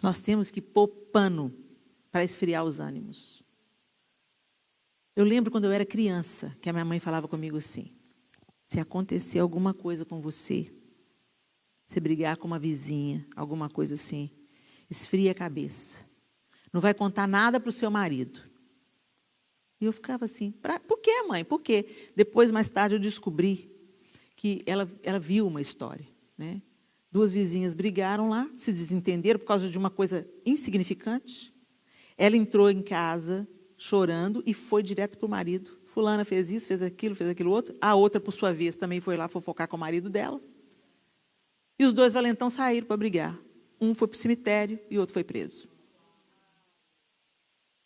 Nós temos que pôr pano para esfriar os ânimos. Eu lembro quando eu era criança, que a minha mãe falava comigo assim, se acontecer alguma coisa com você, se brigar com uma vizinha, alguma coisa assim, esfria a cabeça. Não vai contar nada para o seu marido. E eu ficava assim, por quê, mãe? Por quê? Depois, mais tarde, eu descobri que ela viu uma história. Né? Duas vizinhas brigaram lá, se desentenderam por causa de uma coisa insignificante. Ela entrou em casa chorando e foi direto para o marido. Fulana fez isso, fez aquilo outro. A outra, por sua vez, também foi lá fofocar com o marido dela. E os dois valentão saíram para brigar. Um foi para o cemitério e o outro foi preso.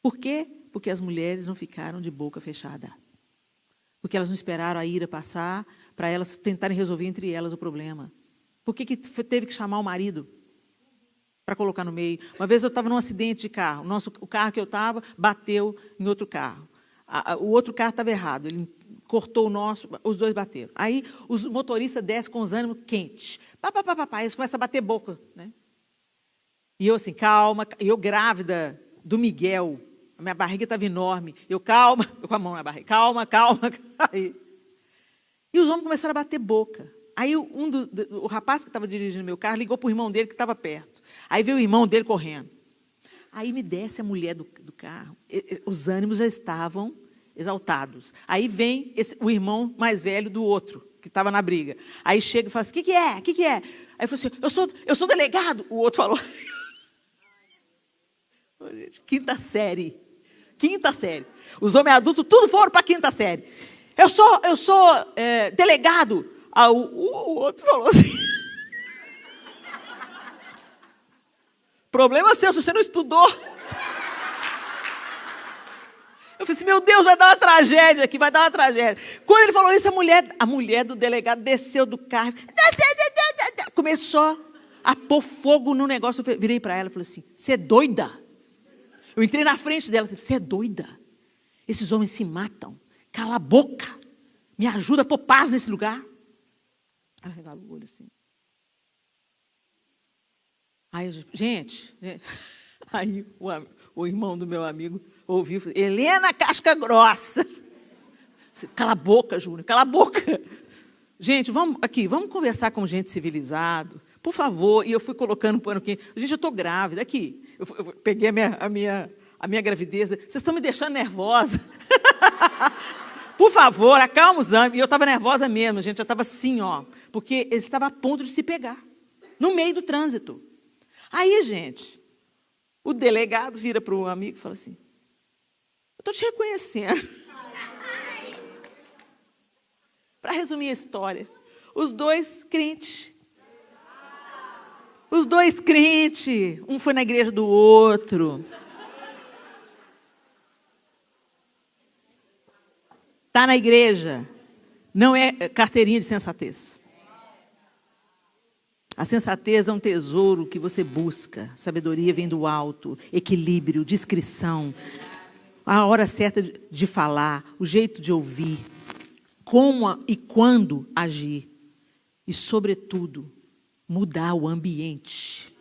Por quê? Porque as mulheres não ficaram de boca fechada. Porque elas não esperaram a ira passar para elas tentarem resolver entre elas o problema. Por que teve que chamar o marido para colocar no meio? Uma vez eu estava num acidente de carro. O carro que eu estava bateu em outro carro. O outro carro estava errado. Ele cortou o nosso, os dois bateram. Aí os motoristas descem com os ânimos quentes. Eles começam a bater boca. Né? E eu assim, calma. E eu grávida do Miguel. A minha barriga estava enorme. Eu com a mão na barriga. Calma. Aí. E os homens começaram a bater boca. Aí o rapaz que estava dirigindo meu carro ligou para o irmão dele que estava perto. Aí veio o irmão dele correndo. Aí me desce a mulher do carro. Os ânimos já estavam exaltados. Aí vem o irmão mais velho do outro, que estava na briga. Aí chega e fala assim, o que é? O que é? Aí eu falei assim, eu sou delegado. O outro falou. Quinta série. Os homens adultos, tudo foram para a quinta série. Eu sou delegado. O outro falou assim. Problema seu, se você não estudou. falei assim, meu Deus, vai dar uma tragédia aqui, vai dar uma tragédia. Quando ele falou isso, a mulher do delegado desceu do carro, começou a pôr fogo no negócio. Eu virei para ela e falei assim, você é doida? Eu entrei na frente dela e falei, você é doida? Esses homens se matam. Cala a boca. Me ajuda a pôr paz nesse lugar. Ela regalou o olho assim. Aí, gente, aí o irmão do meu amigo ouviu, falou, Helena Casca Grossa. Cala a boca, Júnior, cala a boca. Gente, vamos conversar com gente civilizado, por favor. E eu fui colocando pano quente. Gente, eu estou grávida. Aqui, eu peguei a minha gravidez. Vocês estão me deixando nervosa. Por favor, acalma os ânimos. E eu estava nervosa mesmo, gente. Eu estava assim, ó, porque eles estavam a ponto de se pegar, no meio do trânsito. Aí, gente, o delegado vira para o amigo e fala assim, eu estou te reconhecendo. Para resumir a história, os dois crentes, um foi na igreja do outro. Está na igreja, não é carteirinha de sensatez. A sensatez é um tesouro que você busca. Sabedoria vem do alto, equilíbrio, discrição, a hora certa de falar, o jeito de ouvir, como e quando agir. E, sobretudo, mudar o ambiente.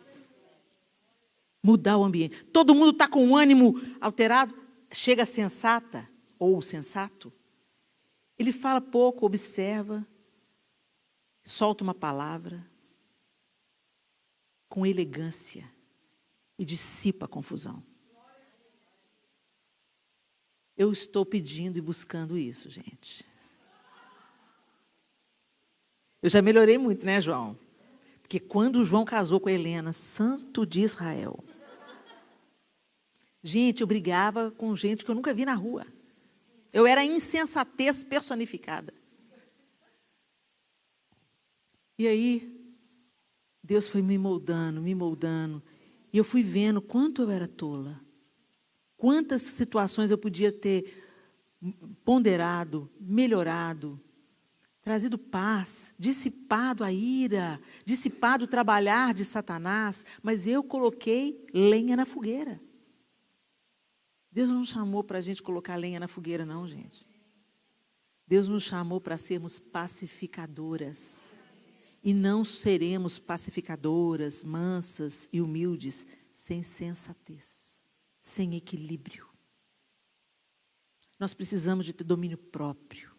Mudar o ambiente. Todo mundo está com o ânimo alterado. Chega a sensata, ou o sensato. Ele fala pouco, observa, solta uma palavra com elegância e dissipa a confusão. Eu estou pedindo e buscando isso, gente. Eu já melhorei muito, né, João? Porque quando o João casou com a Helena, santo de Israel. Gente, eu brigava com gente que eu nunca vi na rua. Eu era insensatez personificada. E aí, Deus foi me moldando. E eu fui vendo quanto eu era tola. Quantas situações eu podia ter ponderado, melhorado, trazido paz, dissipado a ira, dissipado o trabalhar de Satanás, mas eu coloquei lenha na fogueira. Deus não chamou para a gente colocar lenha na fogueira, não, gente. Deus nos chamou para sermos pacificadoras. E não seremos pacificadoras, mansas e humildes, sem sensatez, sem equilíbrio. Nós precisamos de ter domínio próprio.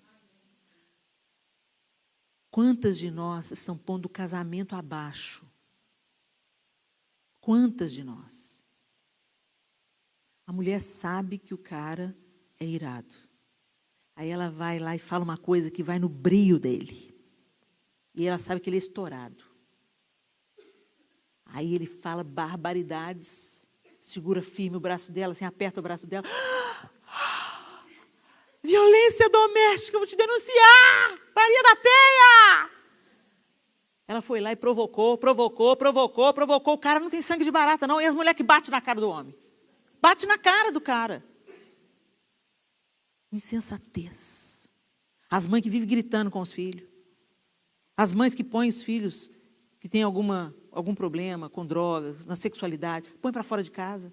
Quantas de nós estão pondo o casamento abaixo? Quantas de nós? A mulher sabe que o cara é irado. Aí ela vai lá e fala uma coisa que vai no brio dele. E ela sabe que ele é estourado. Aí ele fala barbaridades, segura firme o braço dela, assim, aperta o braço dela. Violência doméstica, eu vou te denunciar! Maria da Penha! Ela foi lá e provocou. O cara não tem sangue de barata, não. E as mulheres que batem na cara do homem? Bate na cara do cara. Insensatez. As mães que vivem gritando com os filhos. As mães que põem os filhos que têm algum problema com drogas, na sexualidade, põe para fora de casa.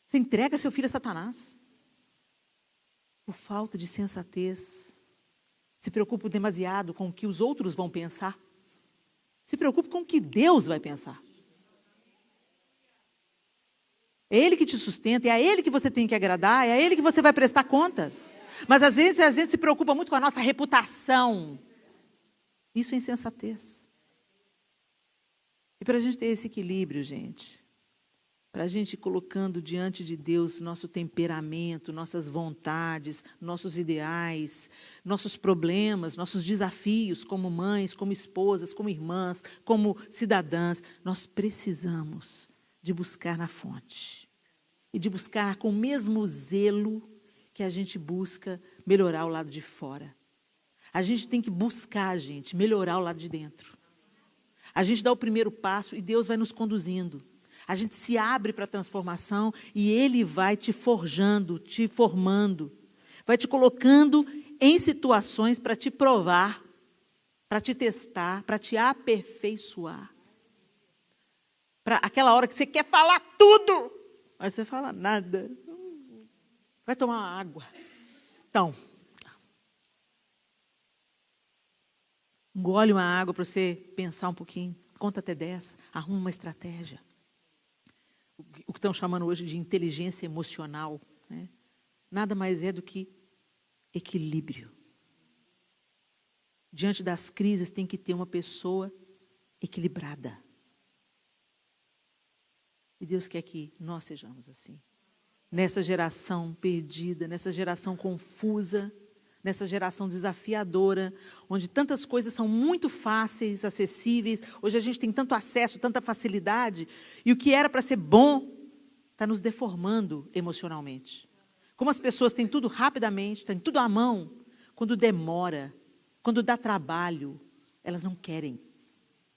Você entrega seu filho a Satanás. Por falta de sensatez. Se preocupa demasiado com o que os outros vão pensar. Se preocupe com o que Deus vai pensar. É Ele que te sustenta, é a Ele que você tem que agradar, é a Ele que você vai prestar contas. Mas às vezes a gente se preocupa muito com a nossa reputação. Isso é insensatez. E para a gente ter esse equilíbrio, gente, para a gente ir colocando diante de Deus nosso temperamento, nossas vontades, nossos ideais, nossos problemas, nossos desafios como mães, como esposas, como irmãs, como cidadãs, nós precisamos de buscar na fonte. E de buscar com o mesmo zelo que a gente busca melhorar o lado de fora. A gente tem que buscar, gente, melhorar o lado de dentro. A gente dá o primeiro passo e Deus vai nos conduzindo. A gente se abre para a transformação e Ele vai te forjando, te formando, vai te colocando em situações para te provar, para te testar, para te aperfeiçoar. Para aquela hora que você quer falar tudo, mas você fala nada. Vai tomar uma água. Então, engole uma água para você pensar um pouquinho. Conta até 10, arruma uma estratégia. O que estão chamando hoje de inteligência emocional, né? Nada mais é do que equilíbrio. Diante das crises tem que ter uma pessoa equilibrada. E Deus quer que nós sejamos assim. Nessa geração perdida, nessa geração confusa, nessa geração desafiadora, onde tantas coisas são muito fáceis, acessíveis. Hoje a gente tem tanto acesso, tanta facilidade, e o que era para ser bom está nos deformando emocionalmente. Como as pessoas têm tudo rapidamente, têm tudo à mão, quando demora, quando dá trabalho, elas não querem.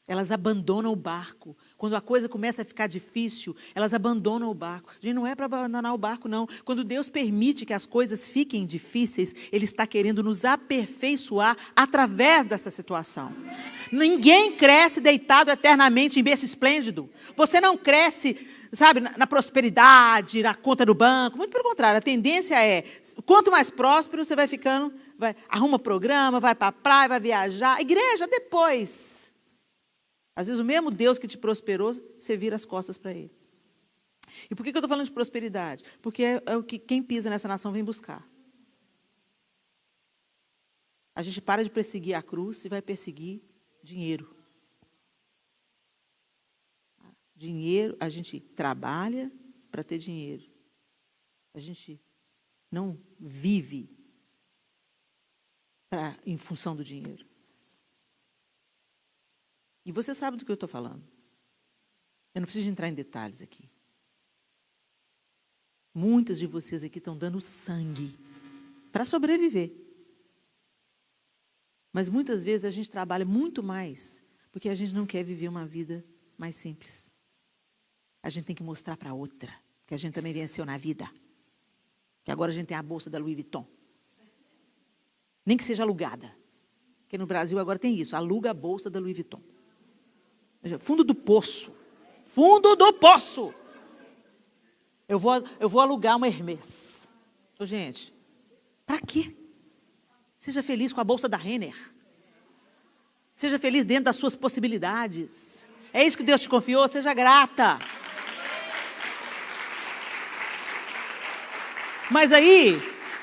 Elas abandonam o barco. Quando a coisa começa a ficar difícil, elas abandonam o barco. A gente não é para abandonar o barco, não. Quando Deus permite que as coisas fiquem difíceis, Ele está querendo nos aperfeiçoar através dessa situação. Ninguém cresce deitado eternamente em berço esplêndido. Você não cresce, sabe, na prosperidade, na conta do banco. Muito pelo contrário, a tendência é, quanto mais próspero você vai ficando, arruma programa, vai para a praia, vai viajar. Igreja, depois. Às vezes o mesmo Deus que te prosperou, você vira as costas para Ele. E por que eu estou falando de prosperidade? Porque é o que quem pisa nessa nação vem buscar. A gente para de perseguir a cruz e vai perseguir dinheiro. Dinheiro, a gente trabalha para ter dinheiro. A gente não vive em função do dinheiro. E você sabe do que eu estou falando. Eu não preciso entrar em detalhes aqui. Muitas de vocês aqui estão dando sangue para sobreviver. Mas muitas vezes a gente trabalha muito mais porque a gente não quer viver uma vida mais simples. A gente tem que mostrar para outra que a gente também venceu na vida. Que agora a gente tem a bolsa da Louis Vuitton. Nem que seja alugada. Porque no Brasil agora tem isso, aluga a bolsa da Louis Vuitton. Fundo do poço. Fundo do poço. Eu vou alugar uma Hermès. Ô, gente, para quê? Seja feliz com a bolsa da Renner. Seja feliz dentro das suas possibilidades. É isso que Deus te confiou, seja grata. Mas aí,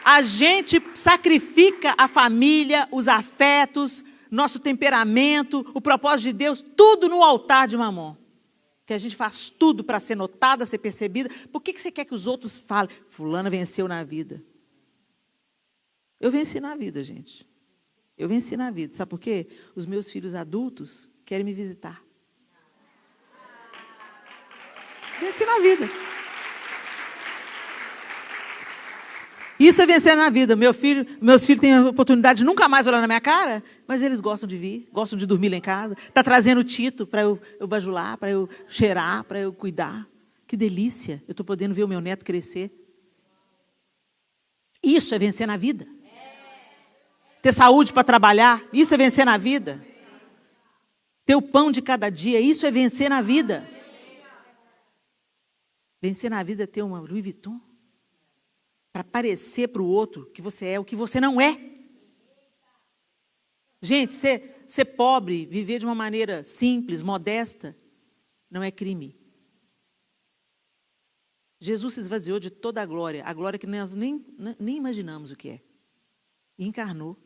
a gente sacrifica a família, os afetos, nosso temperamento, o propósito de Deus, tudo no altar de Mamon. Que a gente faz tudo para ser notada, ser percebida. Por que você quer que os outros falem? Fulana venceu na vida. Eu venci na vida, gente. Eu venci na vida. Sabe por quê? Os meus filhos adultos querem me visitar. Venci na vida. Isso é vencer na vida. Meus filhos têm a oportunidade de nunca mais olhar na minha cara, mas eles gostam de vir, gostam de dormir lá em casa. Está trazendo o Tito para eu bajular, para eu cheirar, para eu cuidar. Que delícia, eu estou podendo ver o meu neto crescer. Isso é vencer na vida. Ter saúde para trabalhar, isso é vencer na vida. Ter o pão de cada dia, isso é vencer na vida. Vencer na vida é ter uma Louis Vuitton. Para parecer para o outro que você é o que você não é. Gente, ser pobre, viver de uma maneira simples, modesta, não é crime. Jesus se esvaziou de toda a glória que nós nem imaginamos o que é. E encarnou.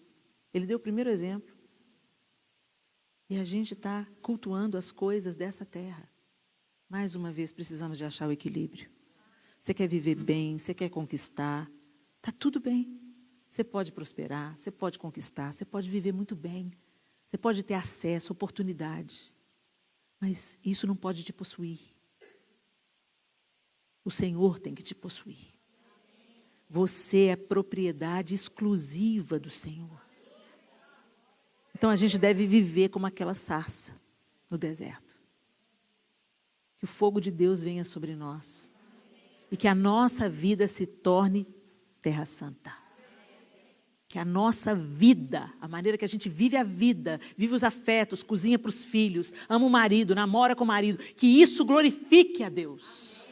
Ele deu o primeiro exemplo. E a gente está cultuando as coisas dessa terra. Mais uma vez, precisamos de achar o equilíbrio. Você quer viver bem, você quer conquistar, está tudo bem. Você pode prosperar, você pode conquistar, você pode viver muito bem. Você pode ter acesso, oportunidade. Mas isso não pode te possuir. O Senhor tem que te possuir. Você é propriedade exclusiva do Senhor. Então a gente deve viver como aquela sarça no deserto. Que o fogo de Deus venha sobre nós. E que a nossa vida se torne terra santa. Que a nossa vida, a maneira que a gente vive a vida, vive os afetos, cozinha para os filhos, ama o marido, namora com o marido, que isso glorifique a Deus.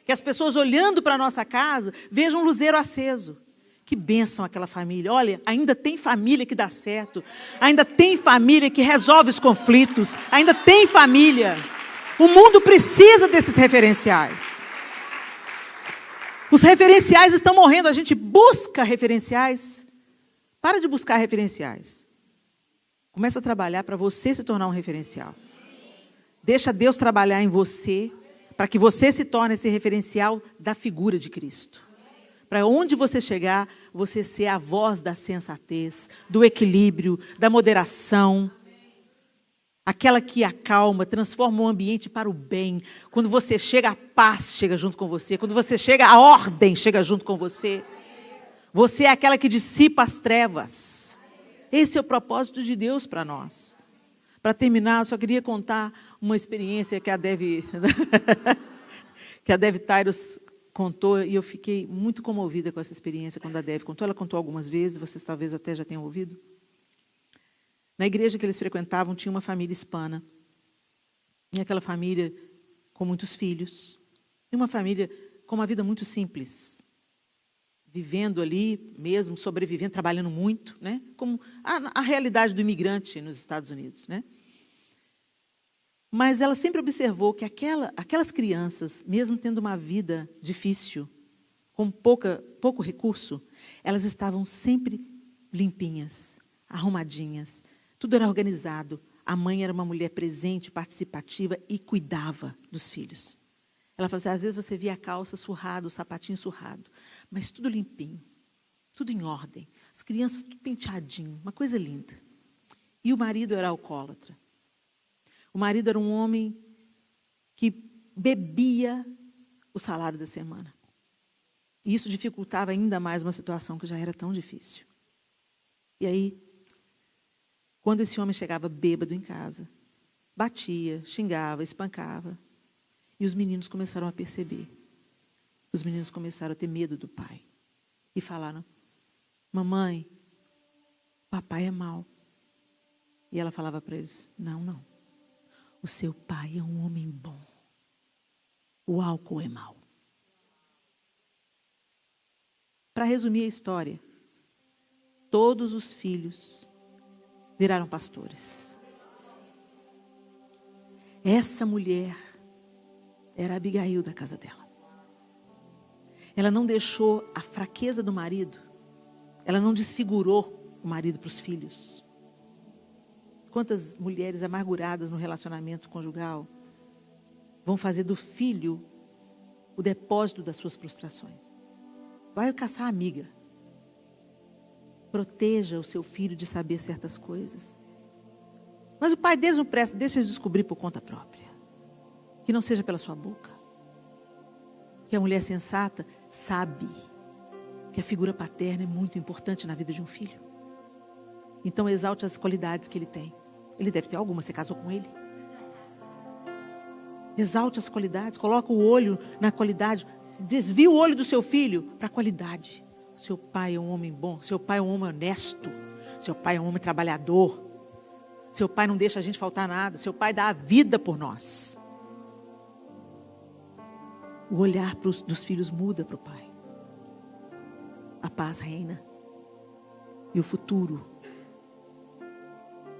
Que as pessoas olhando para a nossa casa vejam um luzeiro aceso. Que bênção aquela família. Olha, ainda tem família que dá certo, ainda tem família que resolve os conflitos, ainda tem família. O mundo precisa desses referenciais. Os referenciais estão morrendo, a gente busca referenciais. Para de buscar referenciais. Começa a trabalhar para você se tornar um referencial. Deixa Deus trabalhar em você, para que você se torne esse referencial da figura de Cristo. Para onde você chegar, você ser a voz da sensatez, do equilíbrio, da moderação. Aquela que acalma, transforma o ambiente para o bem. Quando você chega, a paz chega junto com você. Quando você chega, a ordem chega junto com você. Você é aquela que dissipa as trevas. Esse é o propósito de Deus para nós. Para terminar, eu só queria contar uma experiência que a Dev Tyrus contou, e eu fiquei muito comovida com essa experiência quando a Dev contou. Ela contou algumas vezes, vocês talvez até já tenham ouvido. Na igreja que eles frequentavam, tinha uma família hispana. E aquela família com muitos filhos. E uma família com uma vida muito simples. Vivendo ali mesmo, sobrevivendo, trabalhando muito, né? Como a realidade do imigrante nos Estados Unidos, né? Mas ela sempre observou que aquelas crianças, mesmo tendo uma vida difícil, com pouco recurso, elas estavam sempre limpinhas, arrumadinhas, tudo era organizado. A mãe era uma mulher presente, participativa e cuidava dos filhos. Ela falou assim, às vezes você via a calça surrada, o sapatinho surrado, mas tudo limpinho, tudo em ordem. As crianças tudo penteadinho, uma coisa linda. E o marido era alcoólatra. O marido era um homem que bebia o salário da semana. E isso dificultava ainda mais uma situação que já era tão difícil. E aí, quando esse homem chegava bêbado em casa, batia, xingava, espancava, e os meninos começaram a perceber. Os meninos começaram a ter medo do pai. E falaram, mamãe, papai é mau. E ela falava para eles, não. O seu pai é um homem bom. O álcool é mau. Para resumir a história, todos os filhos viraram pastores. Essa mulher era a Abigail da casa dela. Ela não deixou a fraqueza do marido, ela não desfigurou o marido para os filhos. Quantas mulheres amarguradas no relacionamento conjugal vão fazer do filho o depósito das suas frustrações? Vai caçar amiga. Proteja o seu filho de saber certas coisas. Mas o pai deles não presta, deixa eles descobrir por conta própria. Que não seja pela sua boca. Que a mulher sensata sabe que a figura paterna é muito importante na vida de um filho. Então exalte as qualidades que ele tem. Ele deve ter alguma, você casou com ele. Exalte as qualidades, coloca o olho na qualidade. Desvia o olho do seu filho para a qualidade. Seu pai é um homem bom, seu pai é um homem honesto, seu pai é um homem trabalhador. Seu pai não deixa a gente faltar nada, seu pai dá a vida por nós. O olhar dos filhos muda para o pai. A paz reina. E o futuro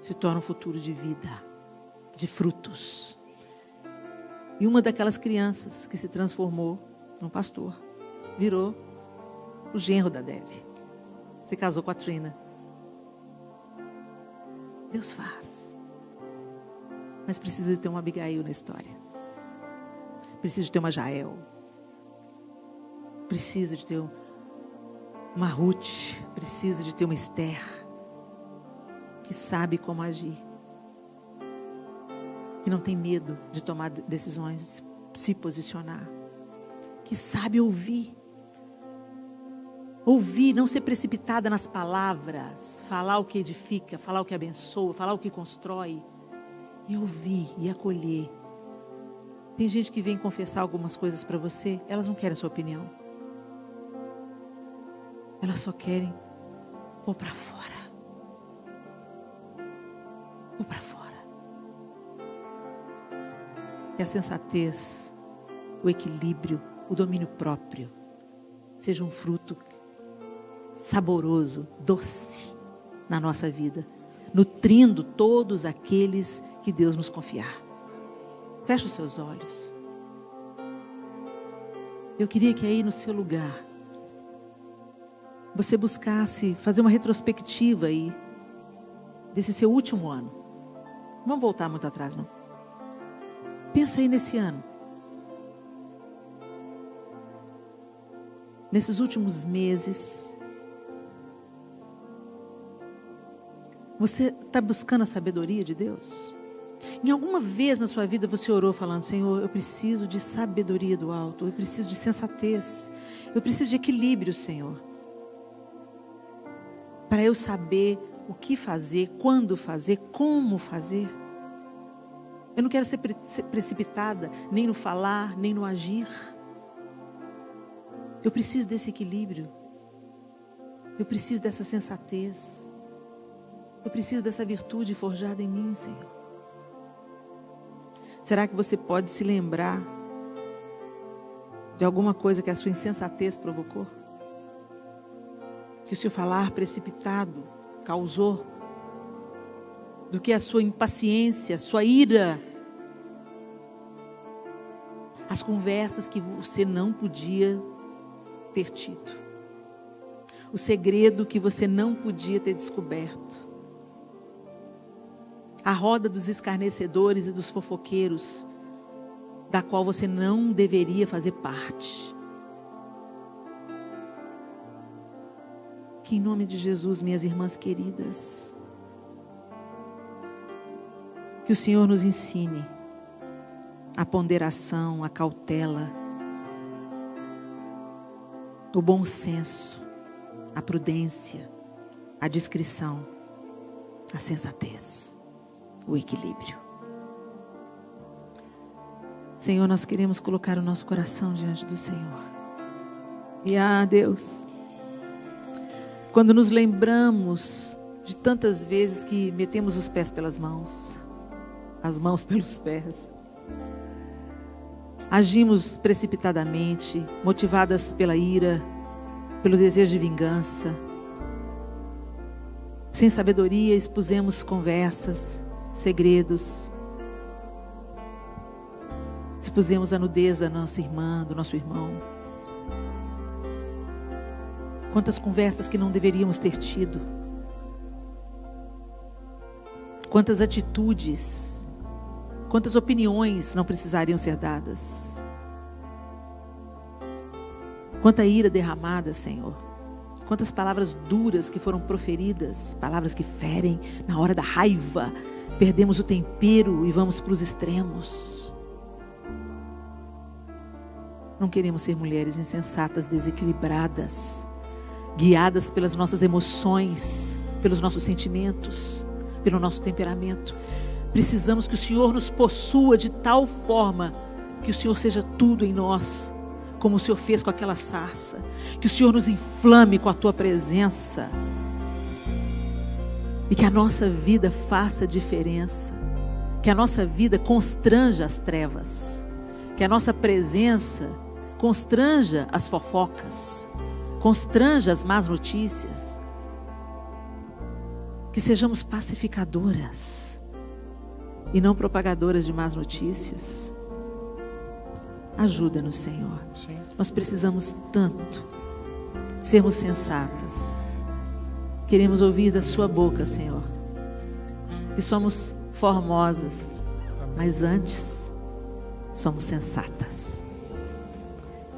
se torna um futuro de vida, de frutos. E uma daquelas crianças que se transformou num pastor, virou o genro da Dev. Se casou com a Trina. Deus faz. Mas precisa de ter uma Abigail na história. Precisa de ter uma Jael. Precisa de ter uma Ruth. Precisa de ter uma Esther. Que sabe como agir. Que não tem medo de tomar decisões, de se posicionar. Que sabe ouvir. Ouvir, não ser precipitada nas palavras. Falar o que edifica, falar o que abençoa, falar o que constrói. E ouvir e acolher. Tem gente que vem confessar algumas coisas para você, elas não querem a sua opinião. Elas só querem pôr para fora. Pôr para fora. Que a sensatez, o equilíbrio, o domínio próprio seja um fruto saboroso, doce na nossa vida, nutrindo todos aqueles que Deus nos confiar. Feche os seus olhos. Eu queria que aí no seu lugar você buscasse fazer uma retrospectiva aí desse seu último ano. Não vamos voltar muito atrás, não. Pensa aí nesse ano. Nesses últimos meses, você está buscando a sabedoria de Deus? Em alguma vez na sua vida você orou falando: Senhor, eu preciso de sabedoria do alto, eu preciso de sensatez, eu preciso de equilíbrio, Senhor, para eu saber o que fazer, quando fazer, como fazer. Eu não quero ser precipitada, nem no falar, nem no agir. Eu preciso desse equilíbrio. Eu preciso dessa sensatez. Eu preciso dessa virtude forjada em mim, Senhor. Será que você pode se lembrar de alguma coisa que a sua insensatez provocou? Que o seu falar precipitado causou? Do que a sua impaciência, a sua ira? As conversas que você não podia ter tido. O segredo que você não podia ter descoberto. A roda dos escarnecedores e dos fofoqueiros, da qual você não deveria fazer parte. Que em nome de Jesus, minhas irmãs queridas, que o Senhor nos ensine a ponderação, a cautela, o bom senso, a prudência, a discrição, a sensatez, o equilíbrio. Senhor, nós queremos colocar o nosso coração diante do Senhor. E Deus, quando nos lembramos de tantas vezes que metemos os pés pelas mãos, as mãos pelos pés, agimos precipitadamente, motivadas pela ira, pelo desejo de vingança, sem sabedoria expusemos conversas, segredos, expusemos a nudez da nossa irmã, do nosso irmão. Quantas conversas que não deveríamos ter tido, quantas atitudes, quantas opiniões não precisariam ser dadas, quanta ira derramada, Senhor, quantas palavras duras que foram proferidas, palavras que ferem na hora da raiva. Perdemos o tempero e vamos para os extremos. Não queremos ser mulheres insensatas, desequilibradas, guiadas pelas nossas emoções, pelos nossos sentimentos, pelo nosso temperamento. Precisamos que o Senhor nos possua de tal forma que o Senhor seja tudo em nós, como o Senhor fez com aquela sarça. Que o Senhor nos inflame com a tua presença. E que a nossa vida faça diferença. Que a nossa vida constranja as trevas. Que a nossa presença constranja as fofocas. Constranja as más notícias. Que sejamos pacificadoras e não propagadoras de más notícias. Ajuda-nos, Senhor. Sim. Nós precisamos tanto sermos sensatas. Queremos ouvir da sua boca, Senhor, que somos formosas, mas antes somos sensatas.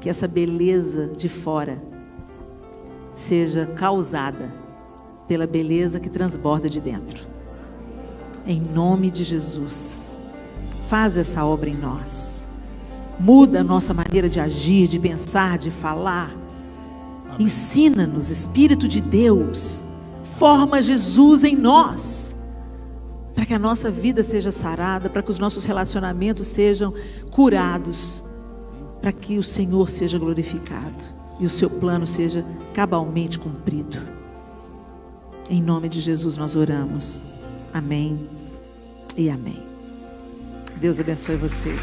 Que essa beleza de fora seja causada pela beleza que transborda de dentro. Em nome de Jesus, faz essa obra em nós. Muda a nossa maneira de agir, de pensar, de falar. Ensina-nos, Espírito de Deus. Forma Jesus em nós, para que a nossa vida seja sarada, para que os nossos relacionamentos sejam curados, para que o Senhor seja glorificado e o seu plano seja cabalmente cumprido. Em nome de Jesus nós oramos. Amém e amém. Deus abençoe vocês.